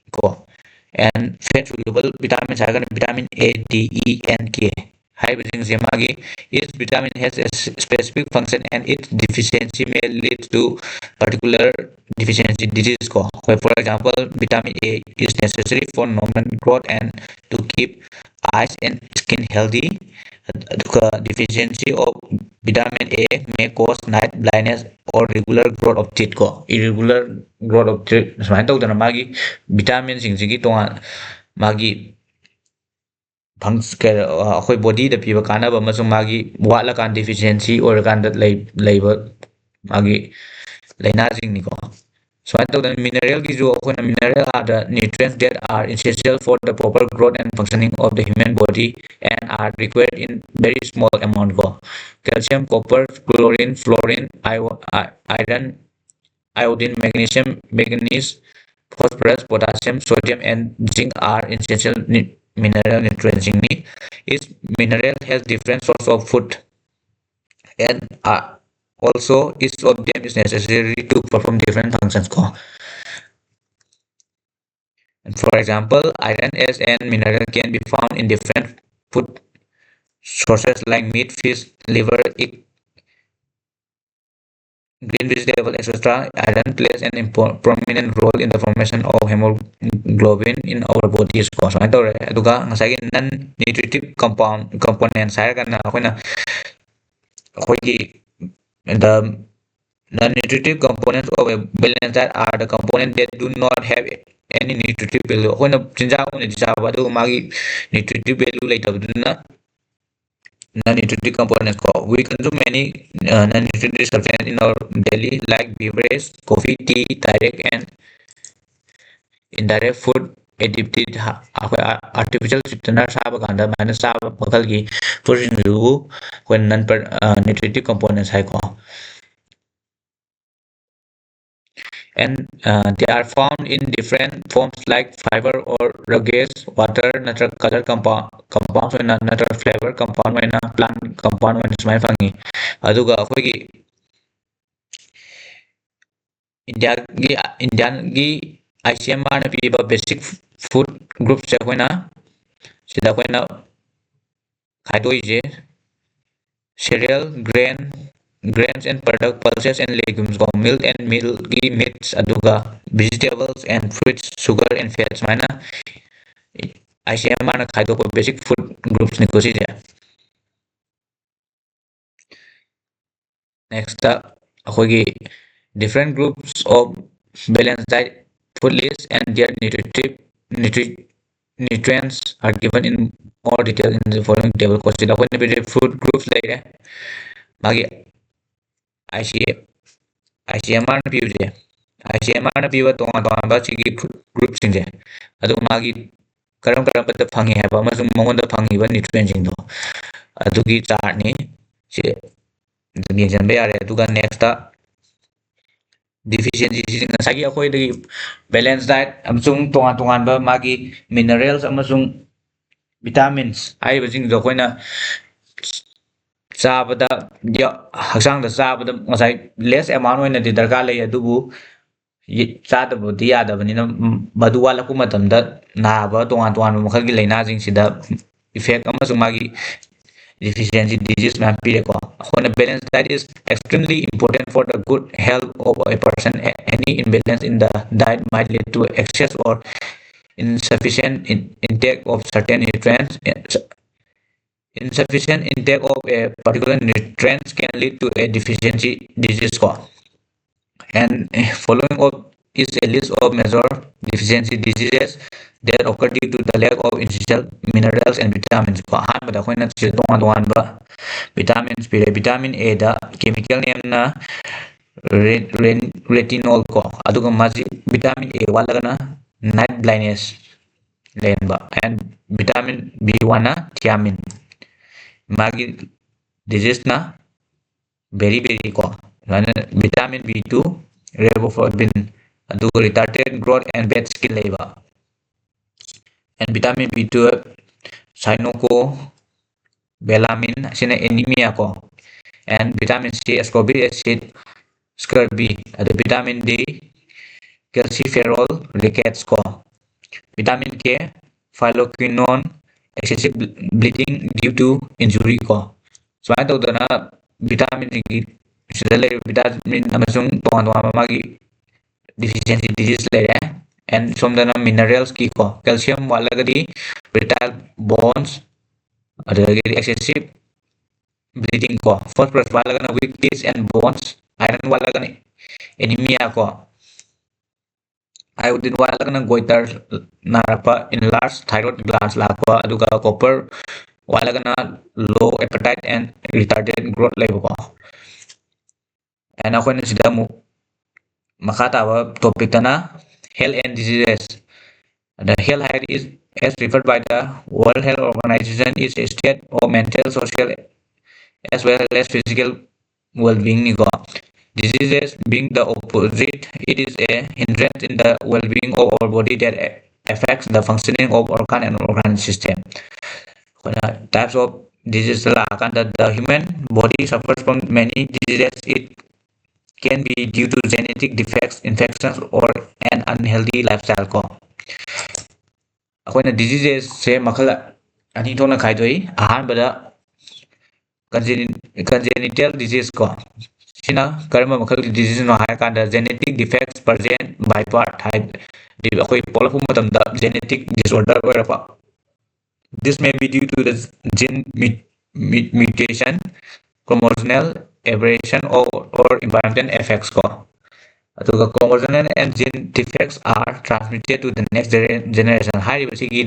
and fat soluble vitamins have vitamin A, D, E and K. Each vitamin has a specific function and its deficiency may lead to particular deficiency disease. For example, vitamin A is necessary for normal growth and to keep eyes and skin healthy. ꯑꯗꯨꯒ deficiency of vitamin A may cause night blindness or regular growth of teeth ꯀꯣ irregular growth of teeth ꯁꯨꯃꯥꯏꯅ ꯇꯧꯗꯅ ꯃꯥꯒꯤ ꯚꯤꯇꯥꯃꯤꯟꯁꯤꯡꯁꯤꯒꯤ ꯇꯣꯉꯥꯟ ꯃꯥꯒꯤ ꯑꯩꯈꯣꯏ ꯕꯣꯗꯤꯗ ꯄꯤꯕ ꯀꯥꯟꯅꯕ ꯑꯃꯁꯨꯡ ꯃꯥꯒꯤ ꯋꯥꯠꯂꯀꯥꯟ ꯗꯤꯐꯤꯁꯤꯌꯦꯟꯁꯤ ꯑꯣꯏꯔꯀꯥꯟꯗ ꯂꯩꯕ ꯃꯥꯒꯤ ꯂꯥꯏꯅꯥꯁꯤꯡꯅꯤꯀꯣ ꯁꯨꯃꯥꯏꯅ ꯇꯧꯗꯅ ꯃꯤꯅꯔꯦꯜꯒꯤꯁꯨ ꯑꯩꯈꯣꯏꯅ mineral are the nutrients that are essential for the proper growth and functioning of the human body and are required in very small amount ko calcium copper chlorine fluorine iron iodine magnesium manganese phosphorus potassium sodium and zinc are essential mineral nutrients in me each mineral has different source of food and also each of them is necessary to perform different functions ko. And for example, iron as an mineral can be found in different food sources like meat, fish, liver, egg, green vegetable, etc. Iron plays an prominent role in the formation of hemoglobin in our bodies. So, aduga ngasagi non-nutritive components hairagana akoina the non-nutritive components of a balanced diet are the components that do not have any nutritive value. ꯑꯩꯈꯣꯏꯅ ꯆꯤꯟꯖꯥꯛ ꯑꯣꯏꯅꯗꯤ ꯆꯥꯕ ꯑꯗꯨꯒ ꯃꯥꯒꯤ nutritive value ꯂꯩꯇꯕꯗꯨꯅ non-nutritive components ko. We consume many non-nutritive substances in our daily like beverage, coffee, tea, direct and indirect food additive ꯑꯩꯈꯣꯏ artificial sweetener ꯆꯥꯕ ꯀꯥꯟꯗ ꯃꯥꯏꯅ ꯆꯥꯕ ꯃꯈꯜꯒꯤ ꯐꯨꯗꯁꯤꯡꯗꯨꯕꯨ ꯑꯩꯈꯣꯏ non nutritive components ꯍꯥꯏꯀꯣ. And they are found in different forms like fiber or rugged water natural color compounds or natural flavor compound or plant compound or sumai fangi aduga akhoi Indian gi ICMR na piba basic food groups se koina sida koina khaidoi je cereal grains and product pulses and legumes ko milk and milky meats aduga vegetables and fruits sugar and fats mana ICMR na khaidokpa basic food groups ni ko si next akhoi different groups of balanced diet food list and their nutrients are given in more detail in the following table ko sida akhoi food groups leire magi ICMR na piuje ICMR na piwa tonga tonga sigi group singje adu magi karam da phangi haba amasung mongonda phangiba nutrients singdo adugi chart ni si yengjanba yare aduga next deficiency ngasagi akhoi dagi balanced diet amasung tonga tonga ba magi minerals amasung vitamins haiba singdo akoina ꯆꯥꯕꯗ ꯍꯛꯆꯥꯡꯗ ꯆꯥꯕꯗ ꯉꯁꯥꯏ less amount ꯑꯣꯏꯅꯗꯤ ꯗꯔꯀꯥꯔ ꯂꯩ ꯑꯗꯨꯕꯨ ꯆꯥꯗꯕꯗꯤ ꯌꯥꯗꯕꯅꯤꯅ ꯃꯗꯨ ꯋꯥꯠꯂꯛꯄ ꯃꯇꯝꯗ ꯅꯥꯕ ꯇꯣꯉꯥꯟ ꯇꯣꯉꯥꯟꯕ ꯃꯈꯜꯒꯤ ꯂꯥꯏꯅꯥꯁꯤꯡꯁꯤꯗ ꯏꯐꯦꯛ ꯑꯃꯁꯨꯡ ꯃꯥꯒꯤ deficiency disease ꯃꯌꯥꯝ ꯄꯤꯔꯦꯀꯣ ꯑꯩꯈꯣꯏꯅ balanced diet is extremely important for the good health of a person any imbalance in the diet might lead to excess or insufficient intake of certain nutrients. Insufficient intake of a particular nutrients can lead to a deficiency disease score. And following up is a list of major deficiency diseases that occur due to the lack of essential minerals and vitamins. ꯑꯍꯥꯟꯕꯗ ꯑꯩꯈꯣꯏꯅ ꯇꯣꯉꯥꯟ ꯇꯣꯉꯥꯟꯕ vitamins ꯄꯤꯔꯦ. Vitamin A ꯗ chemical name ꯅ retinol ꯀꯣ ꯑꯗꯨꯒ ꯃꯥꯁꯤ vitamin A ꯋꯥꯠꯂꯒꯅ night blindness ꯂꯩꯍꯟꯕ and vitamin B1 ꯅ thiamine magi disease na beriberi ko vitamin B2 riboflavin aduga retarded growth and bad skin leba and vitamin B12 cyanocobalamin sina anemia ko and vitamin C ascorbic acid scurvy adu vitamin D calciferol rickets ko vitamin K phylloquinone excessive bleeding due to injury ko sumai tawdana vitamin gi sida le vitamin amasung tonga tonga magi deficiency disease le and somdana minerals ki ko calcium walagadi brittle bones adagadi excessive bleeding ko phosphorus walagana weak teeth and bones iron walagana anemia ko iodine walagana goiter narapa enlarged thyroid glands lakwa aduga copper walagana low appetite and retarded growth level ko and akhona sida mu makha taba topic tana health and diseases. The health height is, as referred by the World Health Organization, is a state of mental, social, as well as physical well-being. Diseases being the opposite, it is a hindrance in the well-being of our body that affects the functioning of organ and organ system. Types of diseases that the human body suffers from many diseases. It can be due to genetic defects, infections, or an unhealthy lifestyle. ꯑꯩꯈꯣꯏꯅ ꯗꯤꯖꯤꯖꯦꯁꯁꯦ ꯃꯈꯜ ꯑꯅꯤ ꯊꯣꯛꯅ ꯈꯥꯏꯗꯣꯛꯏ ꯑꯍꯥꯟꯕꯗ congenital disease ko sina karma makhal disease no hai kanda genetic defects present by birth hybrid akoi polapu matamda genetic disorder oirapa this may be due to the gene mutation chromosomal aberration or environmental effects ko aduga chromosomal and gene defects are transmitted to the next generation hairibasigi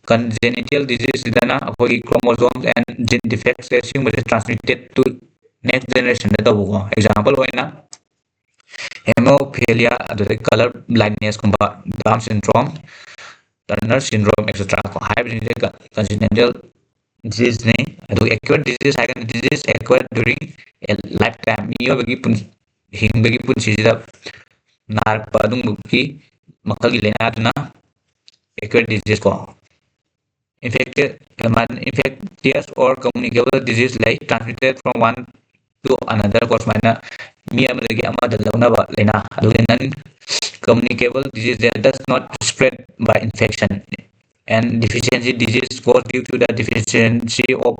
congenital disease dana akoi chromosomes and gene defects assume transmitted to next generation da bugo example hoina hemophilia adure color blindness kumba down syndrome turner syndrome etc ko haibini congenital disease ne adu acquired disease hagan disease acquired during a lifetime miyobagi pun hingbagi punsida narpa adung ki makal gi lena aduna acquired disease ko infectious or communicable disease like transmitted from one to another cause mana mi amadagi amada launaba lena adunan communicable disease that does not spread by infection and deficiency disease caused due to the deficiency of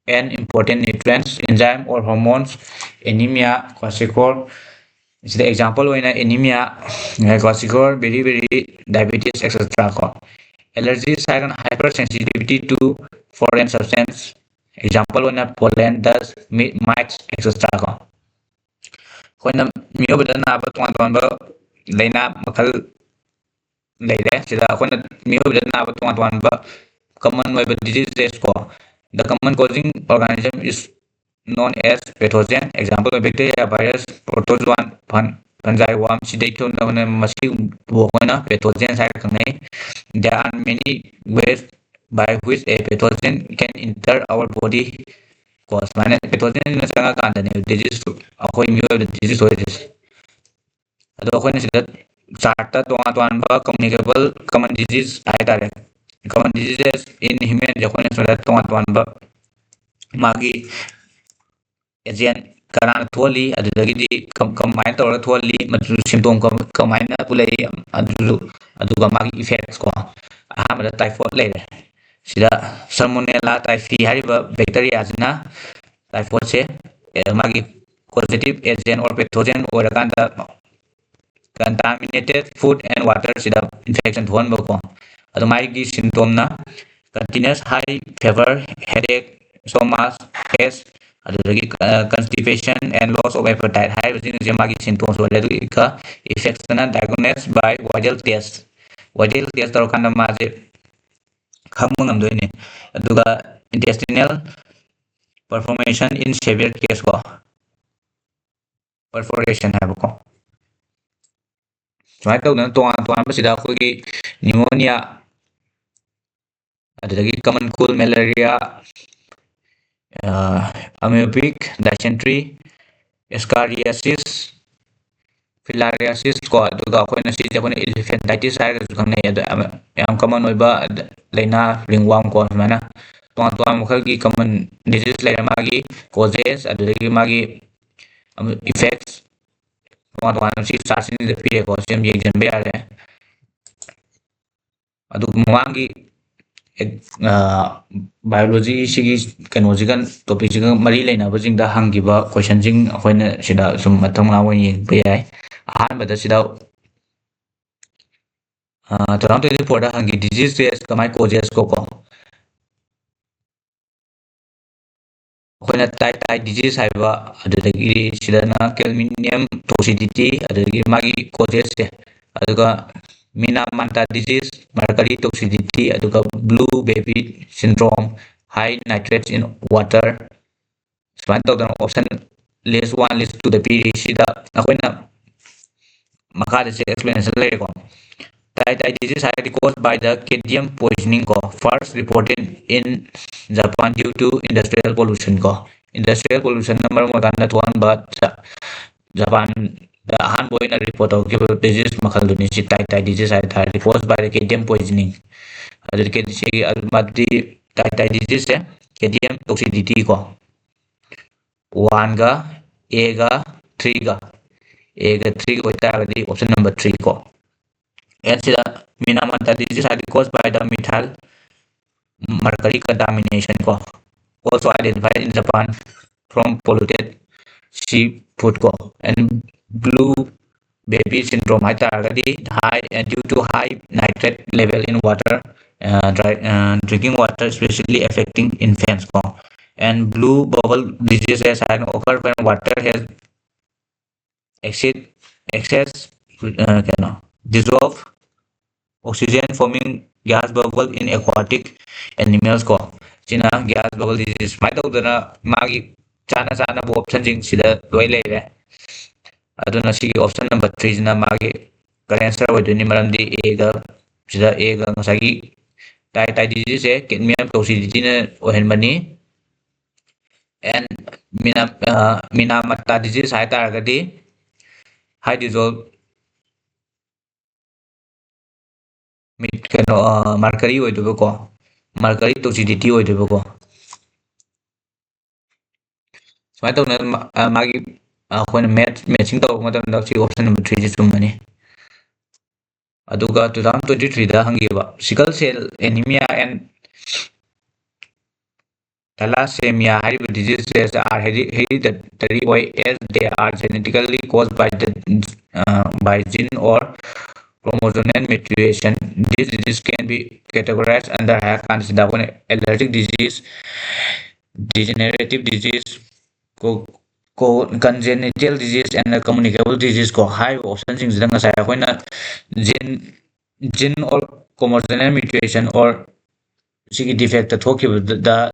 an important nutrients enzyme or hormones anemia kwashiorkor is the example when anemia kwashiorkor very diabetes etc allergies are hypersensitivity to foreign substance example when pollen dust mites etc when miyobada naba tonga laina makal laire sida when miyobada naba tonga common web diseases ko the common causing organism is known as pathogen example bacteria virus protozoan fungi worm sidaito na masi buona pathogens are kanai there are many ways by which a pathogen can enter our body cause mana pathogen na sanga kanda ne disease akoi miyoi disease hoides ado akoi na sida charta toan ba communicable common disease aitare common diseases in human jakone sida toan ba magi agent karana tholi adudagidi combine tawra tholi madu symptom combine pulai aduga magi effects ko ahamada typhoid leire sida salmonella typhi hariba bacteria jina typhoid se magi causative agent or pathogen or kanda contaminated food and water sida infection thon bako adu magi symptom na continuous high fever headache stomach ache adudagi constipation and loss of appetite haibasing magi symptoms wale du ka effects na diagnosed by vital test tawkanda maje khangmung amdoine aduga intestinal perforation in severe case ko perforation habako sumai tawna toan basida khoi pneumonia adudagi common cold malaria amoebic dysentery scariasis filariasis ko aduga akoina si akoina elephantitis hai ga khangnai adu yam common oiba laina ringworm ko mana toan makhal gi common disease laina magi causes adudagi magi effects toan si sasin de pie ko sem yeng be are adu mangi biology sigi kanojigan topic jiga mari laina bajingda hangiba question jing akoina sida sum mathang na wen yeng pe ai ahan bada sida 2024ꯗ ꯍꯪꯈꯤ diseases ꯔꯦꯁ ꯀꯃꯥꯏꯅ causes ꯀꯣ ꯑꯩꯈꯣꯏꯅ ꯇꯥꯏ disease ꯍꯥꯏꯕ ꯑꯗꯨꯗꯒꯤ ꯁꯤꯗꯅ ꯀꯦꯜꯃꯤꯅꯤꯌꯝ ꯇꯣꯛꯁꯤꯗꯤꯇꯤ ꯑꯗꯨꯗꯒꯤ ꯃꯥꯒꯤ ꯀꯣꯖꯦꯁꯁꯦ ꯑꯗꯨꯒ ꯃꯤꯅꯥ ꯃꯟꯇꯥ ꯗꯤꯖꯤꯁ ꯃꯔꯀꯔꯤ ꯇꯣꯛꯁꯤꯗꯤꯇꯤ ꯑꯗꯨꯒ ꯕ꯭ꯂꯨ ꯕꯦꯕꯤ ꯁꯤꯟꯗ꯭ꯔꯣꯝ ꯍꯥꯏ ꯅꯥꯏꯇ꯭ꯔꯦꯠꯁ ꯏꯟ ꯋꯥꯇꯔ ꯁꯨꯃꯥꯏꯅ ꯇꯧꯗꯅ ꯑꯣꯞꯁꯟ ꯂꯤꯁ 1 ꯂꯤꯁ 2ꯗ ꯄꯤꯔꯤ ꯁꯤꯗ ꯑꯩꯈꯣꯏꯅ ꯃꯈꯥꯗꯁꯦ ꯑꯦꯛꯁꯄ꯭ꯂꯦꯅꯦꯁꯟ ꯂꯩꯔꯦꯀꯣ Thyroid disease are caused by the cadmium poisoning ko first reported in Japan due to industrial pollution ko industrial pollution na maram maganda tuan ba Japan da ahan boy na report of disease makal dun si thyroid disease ay caused by the cadmium poisoning adil ke si madi thyroid disease है cadmium toxicity ko 1 ga A ga 3 ga A ga 3 ko ita option number 3 ko and sila minamata disease are caused by the methyl mercury contamination ko also identified in Japan from polluted seafood ko and blue baby syndrome hai taragadi high due to high nitrate level in water drinking water especially affecting infants ko and blue bubble disease has occur when water has exceed excess dissolve oxygen forming gas bubble in aquatic animals ko sina gas bubble disease mai tawdana magi chana chana bo option jing sida loi leire aduna sigi option number 3 sina magi correct answer oiduni maramdi a ga sida a ga ngasagi tai disease e cadmium toxicity na ohenbani and minamata disease hai taragadi high dissolve ꯀꯩꯅꯣ mercury ꯑꯣꯏꯗꯣꯏꯕꯀꯣ mercury ꯇꯣꯛꯁꯤꯗꯤꯇꯤ ꯑꯣꯏꯗꯣꯏꯕꯀꯣ ꯁꯨꯃꯥꯏꯅ ꯇꯧꯅ ꯃꯥꯒꯤ ꯑꯩꯈꯣꯏꯅ ꯃꯦꯠꯁꯤꯡ ꯇꯧꯔꯛꯄ ꯃꯇꯝꯗ ꯁꯤ option number 3ꯁꯤ ꯆꯨꯝꯃꯅꯤ ꯑꯗꯨꯒ 2023ꯗ ꯍꯪꯈꯤꯕ sickle cell anaemia and thalassemia hariba diseases are hereditary as they are genetically caused by the by gene or chromosomal mutation. This disease can be categorized under higher consider allergic disease, degenerative disease, congenital disease, and communicable disease. Ko high option singsidang ngasay ako'y na gene or chromosomal mutation or sigi defect thokibda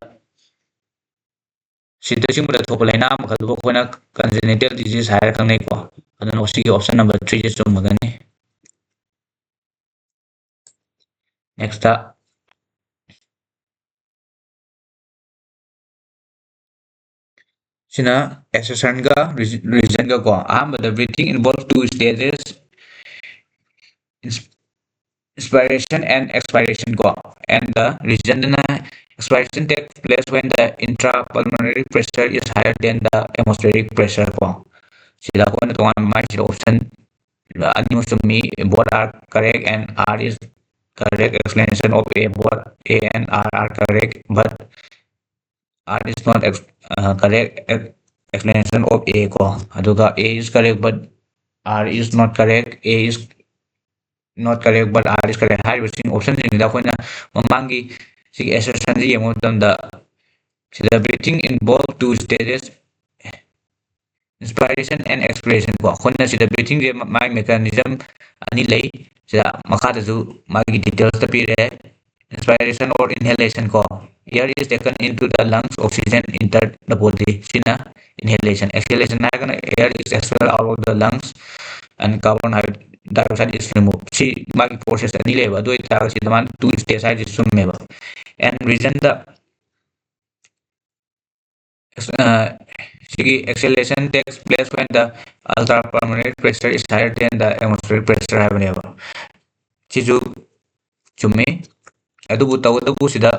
ꯁꯤꯗꯁꯤꯡꯕꯗ ꯊꯣꯛꯄ ꯂꯥꯏꯅꯥ ꯃꯈꯜꯗꯨꯕꯨ ꯑꯩꯈꯣꯏꯅ ꯀꯟꯖꯦꯅꯤꯇꯦꯜ disease ꯍꯥꯏꯔ ꯈꯪꯅꯩꯀꯣ ꯑꯗꯨꯅ ꯁꯤꯒꯤ option number 3ꯁꯦ ꯆꯨꯝꯃꯒꯅꯤ next ꯁꯤꯅ ꯑꯦꯛꯁꯔꯁꯟꯒ ꯔꯤꯖꯟꯒ ꯀꯣ ꯑꯍꯥꯟꯕꯗ breathing involves two stages inspiration and expiration ko and the reason na expiration takes place when the intrapulmonary pressure is higher than the atmospheric pressure ko sila ko na tungan mai sila option animus to me both are correct and R is correct explanation of A both A and R are correct but R is not correct explanation of A ko aduga A is correct but R is not correct A is not correct but R is correct ꯍꯥꯏꯔꯤꯕꯁꯤꯡ ꯑꯣꯞꯁꯟꯁꯤꯡꯁꯤꯗ ꯑꯩꯈꯣꯏꯅ ꯃꯃꯥꯡꯒꯤ ꯁꯤꯒꯤ ꯑꯦꯁꯔꯁꯟꯁꯤ ꯌꯦꯡꯕ ꯃꯇꯝꯗ ꯁꯤꯗ breathing involve two stages inspiration and expiration ko ꯑꯩꯈꯣꯏꯅ ꯁꯤꯗ breathing ꯁꯦ ꯃꯥꯒꯤ mechanism ani lei sida makadasu magi details ta pire inspiration or inhalation ko air is taken into the lungs oxygen enter the body sina inhalation exhalation na kana air is expelled out of the lungs and carbon dioxide is removed si magi process ani leba do ita si daman two stage side summeba and reason the exhalation takes place when the ultrapulmonary pressure is higher than the atmospheric pressure ꯍꯥꯏꯕꯅꯦꯕ ꯁꯤꯁꯨ ꯆꯨꯝꯃꯤ ꯑꯗꯨꯕꯨ ꯇꯧꯕꯇꯕꯨ ꯁꯤꯗ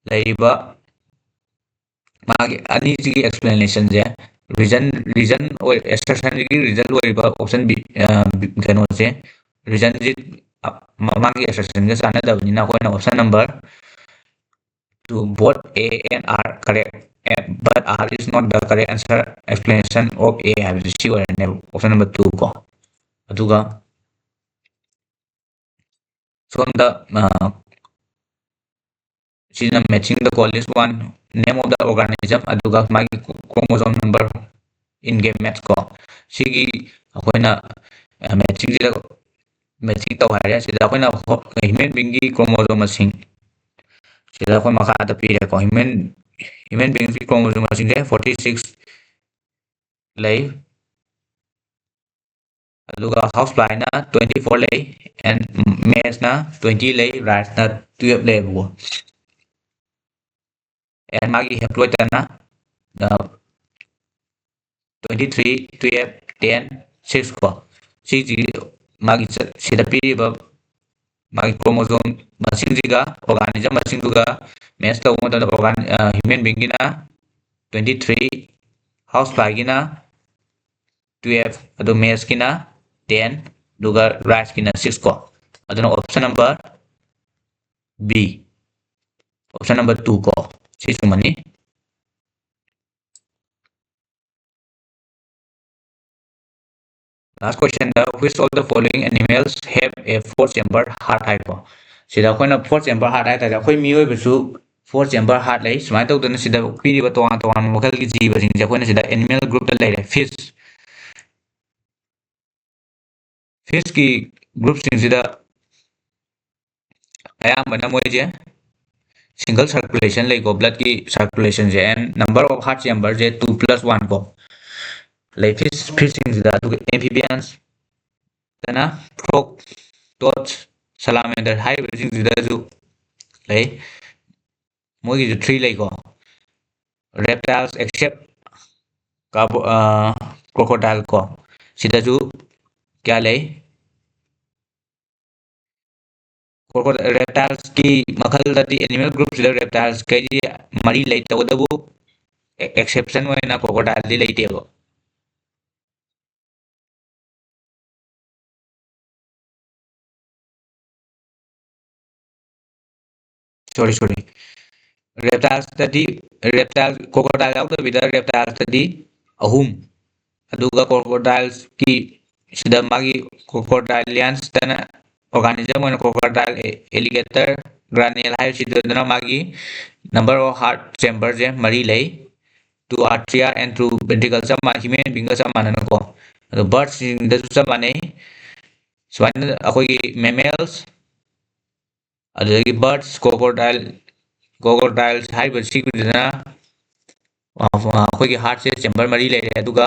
ꯂꯩꯔꯤꯕ ꯃꯥꯒꯤ ꯑꯅꯤꯁꯤꯒꯤ ꯑꯦꯛꯁꯄ꯭ꯂꯦꯅꯦꯁꯟꯁꯦ region ꯑꯣꯏ ꯑꯦꯛꯁꯔꯁꯟꯒꯤ ꯔꯤꯖꯜ ꯑꯣꯏꯔꯤꯕ ꯑꯣꯞꯁꯟ ꯕꯤ ꯀꯩꯅꯣꯁꯦ ꯔꯤꯖꯟꯁꯤ ꯃꯃꯥꯡꯒꯤ ꯑꯦꯛꯁꯔꯁꯟꯒ ꯆꯥꯟꯅꯗꯕꯅꯤꯅ ꯑꯩꯈꯣꯏꯅ option number to both A and R correct, but R is not the correct answer explanation of A. ꯍꯥꯏꯕꯁꯤ ꯁꯤ ꯑꯣꯏꯔꯅꯦꯕ option number 2 ko ꯑꯗꯨꯒ ꯁꯣꯝꯗ ꯁꯤꯅ ꯃꯦꯠꯆꯤꯡ ꯗ college one name of the organism ꯑꯗꯨꯒ ꯃꯥꯒꯤ ꯀ꯭ꯔꯣꯃꯣꯖꯣꯝ ꯅꯝꯕꯔ ꯏꯟ ꯒꯦꯝ ꯃꯦꯠꯁ ꯀꯣ ꯁꯤꯒꯤ ꯑꯩꯈꯣꯏꯅ ꯃꯦꯠꯆꯤꯡꯁꯤꯗ ꯃꯦꯠꯆꯤꯡ ꯇꯧ ꯍꯥꯏꯔꯦ ꯁꯤꯗ ꯑꯩꯈꯣꯏꯅ ꯍ꯭ꯌꯨꯃꯦꯟ ꯕꯤꯡꯒꯤ ꯀ꯭ꯔꯣꯃꯣꯖꯣꯝ ꯃꯁꯤꯡ ꯁꯤꯗ ꯑꯩꯈꯣꯏ ꯃꯈꯥꯗ ꯄꯤꯔꯦꯀꯣ ꯍ꯭ꯌꯨꯃꯦꯟ ꯕꯤꯡꯒꯤ ꯀ꯭ꯔꯣꯃꯣꯖꯣꯝ ꯃꯁꯤꯡꯁꯦ 46 ꯂꯩ ꯑꯗꯨꯒ ꯍꯥꯎꯁ ꯐ꯭ꯂꯥꯏꯅ 24 ꯂꯩ ꯑꯦꯟ ꯃꯦꯁꯅ 20 ꯂꯩ ꯔꯥꯏꯁꯅ 12 ꯂꯩꯌꯦꯕꯀꯣ ꯑꯦꯟ ꯃꯥꯒꯤ ꯍꯦꯄ꯭ꯂꯣꯏꯗꯅ 23 12 10 6 ꯀꯣ ꯁꯤꯁꯤ ꯃꯥꯒꯤ ꯁꯤꯗ ꯄꯤꯔꯤꯕ ꯃꯥꯒꯤ ꯀ꯭ꯔꯣꯃꯣꯖꯣꯝ ꯃꯁꯤꯡꯁꯤꯒ ꯑꯣꯔꯒꯥꯅꯤꯖꯝ ꯃꯁꯤꯡꯗꯨꯒ ꯃꯦꯠꯆ ꯇꯧꯕ ꯃꯇꯝꯗ ꯍ꯭ꯌꯨꯃꯦꯟ ꯕꯤꯡꯒꯤꯅ 23 ꯍꯥꯎꯁ ꯐ꯭ꯂꯥꯏꯒꯤꯅ 12 ꯑꯗꯨ ꯃꯦꯠꯆꯀꯤꯅ 10 ꯑꯗꯨꯒ ꯔꯥꯏꯁꯀꯤꯅ 6 ꯀꯣ ꯑꯗꯨꯅ option number B option number 2 ꯀꯣ ꯁꯤ ꯆꯨꯝꯃꯅꯤ last ꯀ꯭ꯋꯦꯁꯟꯗ which of the following animals have a four chamber heart ꯍꯥꯏꯀꯣ ꯁꯤꯗ ꯑꯩꯈꯣꯏꯅ four chamber heart ꯍꯥꯏꯇꯥꯔꯦ ꯑꯩꯈꯣꯏ ꯃꯤꯑꯣꯏꯕꯁꯨ four chamber heart ꯂꯩ ꯁꯨꯃꯥꯏꯅ ꯇꯧꯗꯅ ꯁꯤꯗ ꯄꯤꯔꯤꯕ ꯇꯣꯉꯥꯟ ꯇꯣꯉꯥꯟꯕ ꯃꯈꯜꯒꯤ ꯖꯤꯕꯁꯤꯡꯁꯦ ꯑꯩꯈꯣꯏꯅ ꯁꯤꯗ ꯑꯦꯅꯤꯃꯦꯜ ꯒ꯭ꯔꯨꯞꯇ ꯂꯩꯔꯦ ꯐꯤꯁꯀꯤ ꯒ꯭ꯔꯨꯞꯁꯤꯡꯁꯤꯗ ꯑꯌꯥꯝꯕꯅ ꯃꯣꯏꯁꯦ ꯁꯤꯡꯒꯜ ꯁꯔꯀꯨꯂꯦꯁꯟ ꯂꯩꯀꯣ ꯕ꯭ꯂꯗꯀꯤ ꯁꯔꯀꯨꯂꯦꯁꯟꯁꯦ ꯑꯦꯟ ꯅꯝꯕꯔ ꯑꯣꯐ ꯍꯥꯔꯠ ꯆꯦꯝꯕꯔꯁꯦ 2+1 ꯀꯣ ꯂꯩ ꯐꯤꯁꯁꯤꯡꯁꯤꯗ ꯑꯗꯨꯒ ꯑꯦꯝꯐꯤꯕꯤꯌꯟꯁ ꯗꯅ ꯐ꯭ꯔꯣꯛ ꯇꯣꯠꯁ ꯁꯂꯥꯃꯦꯟꯗꯔ ꯍꯥꯏꯔꯤꯕꯁꯤꯡꯁꯤꯗꯁꯨ ꯂꯩ ꯃꯣꯏꯒꯤꯁꯨ 3 ꯂꯩꯀꯣ ꯔꯦꯞꯇꯥꯏꯜꯁ ꯑꯦꯛꯁꯦꯞ ꯀ꯭ꯔꯣꯀꯣꯗꯥꯏꯜ ꯀꯣ ꯁꯤꯗꯁꯨ ꯀꯌꯥ ꯂꯩ ꯔꯦꯞꯇꯥꯏꯜꯁꯀꯤ ꯃꯈꯜꯗꯗꯤ ꯑꯦꯅꯤꯃꯦꯜ ꯒ꯭ꯔꯨꯞꯁꯤꯗ ꯔꯦꯞꯇꯥꯏꯜꯁꯀꯩꯗꯤ ꯃꯔꯤ ꯂꯩ ꯇꯧꯕꯇꯕꯨ ꯑꯦꯛꯁꯦꯞꯁꯟ ꯑꯣꯏꯅ ꯀ꯭ꯔꯣꯀꯣꯗꯥꯏꯜꯗꯤ ꯂꯩꯇꯦꯕ ꯁꯣꯔꯤ ꯔꯦꯞꯇꯥꯏꯜꯁꯇꯗꯤ ꯔꯦꯞꯇꯥꯏꯜ ꯀ꯭ꯔꯣꯀꯣꯗꯥꯏꯜ ꯌꯥꯎꯗꯕꯤꯗ ꯔꯦꯞꯇꯥꯏꯜꯁꯇꯗꯤ ꯑꯍꯨꯝ ꯑꯗꯨꯒ ꯀ꯭ꯔꯣꯀꯣꯗꯥꯏꯜꯁꯀꯤ ꯁꯤꯗ ꯃꯥꯒꯤ ꯀ꯭ꯔꯣꯀꯣꯗꯥꯏꯂꯤꯌꯟꯁꯇꯅ ꯑꯣꯔꯒꯥꯅꯤꯖꯝ ꯑꯣꯏꯅ ꯀ꯭ꯔꯣꯀꯣꯗꯥꯏꯜ ꯑꯦꯂꯤꯒꯦꯇꯔ ꯒ꯭ꯔꯥꯅꯦꯜ ꯍꯥꯏꯕꯁꯤꯗꯅ ꯃꯥꯒꯤ ꯅꯝꯕꯔ ꯑꯣꯐ ꯍꯥꯔꯠ ꯆꯦꯝꯕꯔꯁꯦ ꯃꯔꯤ ꯂꯩ 2 ꯑꯥꯔꯇ꯭ꯔꯤꯌꯥ ꯑꯦꯟ 2 ꯚꯦꯟꯇ꯭ꯔꯤꯀꯜ ꯆꯞ ꯃꯥꯟꯅꯩ ꯍ꯭ꯌꯨꯃꯦꯟ ꯕꯤꯡꯒ ꯆꯞ ꯃꯥꯟꯅꯅꯀꯣ ꯑꯗꯣ ꯕꯔꯗꯁꯤꯡꯗꯁꯨ ꯆꯞ ꯃꯥꯟꯅꯩ ꯁꯨꯃꯥꯏꯅ ꯑꯩꯈꯣꯏꯒꯤ ꯃꯦꯃꯦꯜꯁ ꯑꯗꯨꯗꯒꯤ ꯕꯔꯗꯁ ꯀ꯭ꯔꯣꯀꯣꯗꯥꯏꯜꯁ ꯍꯥꯏꯔꯤꯕ ꯁꯤꯒꯤꯗꯅ ꯑꯩꯈꯣꯏꯒꯤ ꯍꯥꯔꯠꯁꯦ ꯆꯦꯝꯕꯔ ꯃꯔꯤ ꯂꯩꯔꯦ ꯑꯗꯨꯒ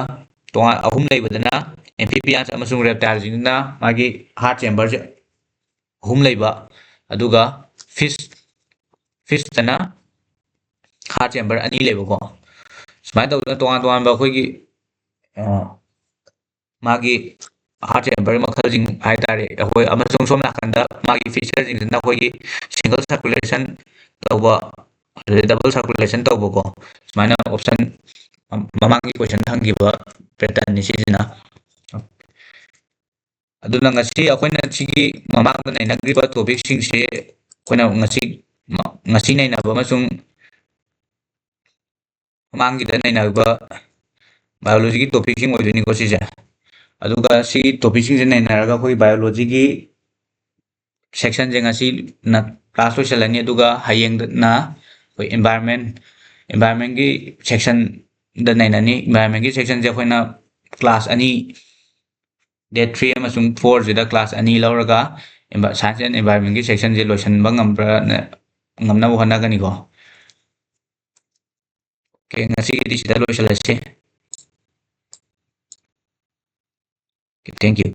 ꯇꯣꯉꯥꯟ ꯑꯍꯨꯝ ꯂꯩꯕꯗꯅ ꯑꯦꯝꯐꯤꯕꯤꯌꯟꯁ ꯑꯃꯁꯨꯡ ꯔꯦꯞꯇꯥꯏꯜꯁꯤꯡꯁꯤꯅ ꯃꯥꯒꯤ ꯍꯥꯔꯠ ꯆꯦꯝꯕꯔꯁꯦ ꯑꯍꯨꯝ ꯂꯩꯕ ꯑꯗꯨꯒ ꯐꯤꯁꯇꯅ ꯍꯥꯔꯠ ꯆꯦꯝꯕꯔ ꯑꯅꯤ ꯂꯩꯕꯀꯣ ꯁꯨꯃꯥꯏꯅ ꯇꯧꯗꯅ ꯇꯣꯉꯥꯟ ꯇꯣꯉꯥꯟꯕ ꯑꯩꯈꯣꯏꯒꯤ ꯃꯥꯒꯤ ꯍꯥꯔꯠ ꯆꯦꯝꯕꯔ ꯃꯈꯜꯁꯤꯡ ꯍꯥꯏꯇꯥꯔꯦ ꯑꯩꯈꯣꯏ ꯑꯃꯁꯨꯡ ꯁꯣꯝ ꯅꯥꯀꯟꯗ ꯃꯥꯒꯤ ꯐꯤꯆꯔꯁꯤꯡꯁꯤꯅ ꯑꯩꯈꯣꯏꯒꯤ ꯁꯤꯡꯒꯜ ꯁꯔꯀꯨꯂꯦꯁꯟ ꯇꯧꯕ ꯑꯗꯨꯗꯩ ꯗꯕꯜ ꯁꯔꯀꯨꯂꯦꯁꯟ ꯇꯧꯕꯀꯣ ꯁꯨꯃꯥꯏꯅ ꯑꯣꯞꯁꯟ ꯃꯃꯥꯡꯒꯤ ꯀꯣꯏꯁꯟ ꯍꯪꯈꯤꯕ ꯄꯦꯇꯔꯟꯅꯤ ꯁꯤꯁꯤꯅ ꯑꯗꯨꯅ ꯉꯁꯤ ꯑꯩꯈꯣꯏꯅ ꯁꯤꯒꯤ ꯃꯃꯥꯡꯗ ꯅꯩꯅꯈ꯭ꯔꯤꯕ ꯇꯣꯄꯤꯛꯁꯤꯡꯁꯤ ꯑꯩꯈꯣꯏꯅ ꯉꯁꯤ ꯅꯩꯅꯕ ꯑꯃꯁꯨꯡ ꯃꯃꯥꯡꯒꯤꯗ ꯅꯩꯅꯕ ꯕꯥꯏꯑꯣꯂꯣꯖꯤꯒꯤ ꯇꯣꯄꯤꯛꯁꯤꯡ ꯑꯣꯏꯗꯣꯏꯅꯤꯀꯣ ꯁꯤꯁꯦ ꯑꯗꯨꯒ ꯁꯤ ꯇꯣꯄꯤꯛꯁꯤꯡꯁꯦ ꯅꯩꯅꯔꯒ ꯑꯩꯈꯣꯏ ꯕꯥꯏꯑꯣꯂꯣꯖꯤꯒꯤ ꯁꯦꯛꯁꯟꯁꯦ ꯉꯁꯤꯅ ꯀ꯭ꯂꯥꯁ ꯂꯣꯏꯁꯤꯜꯂꯅꯤ ꯑꯗꯨꯒ ꯍꯌꯦꯡꯗꯅ ꯑꯩꯈꯣꯏ ꯏꯟꯚꯥꯏꯔꯟꯃꯦꯟꯒꯤ ꯁꯦꯛꯁꯟꯗ ꯅꯩꯅꯅꯤ ꯏꯟꯚꯥꯏꯔꯟꯃꯦꯟꯒꯤ ꯁꯦꯛꯁꯟꯁꯦ ꯑꯩꯈꯣꯏꯅ ꯀ꯭ꯂꯥꯁ ꯑꯅꯤ ꯗꯦꯠ 3 ꯑꯃꯁꯨꯡ 4ꯁꯤꯗ ꯀ꯭ꯂꯥꯁ ꯑꯅꯤ ꯂꯧꯔꯒ ꯁꯥꯏꯟꯁ ꯑꯦꯟ ꯏꯟꯚꯥꯏꯔꯟꯃꯦꯟꯒꯤ ꯁꯦꯛꯁꯟꯁꯦ ꯂꯣꯏꯁꯤꯟꯕ ꯉꯝꯅꯕ ꯍꯣꯠꯅꯒꯅꯤꯀꯣ ꯑꯣꯀꯦ ꯉꯁꯤꯒꯤꯗꯤ ꯁꯤꯗ ꯂꯣꯏꯁꯤꯜꯂꯁꯤ ꯊꯦꯡꯛ ꯌꯨ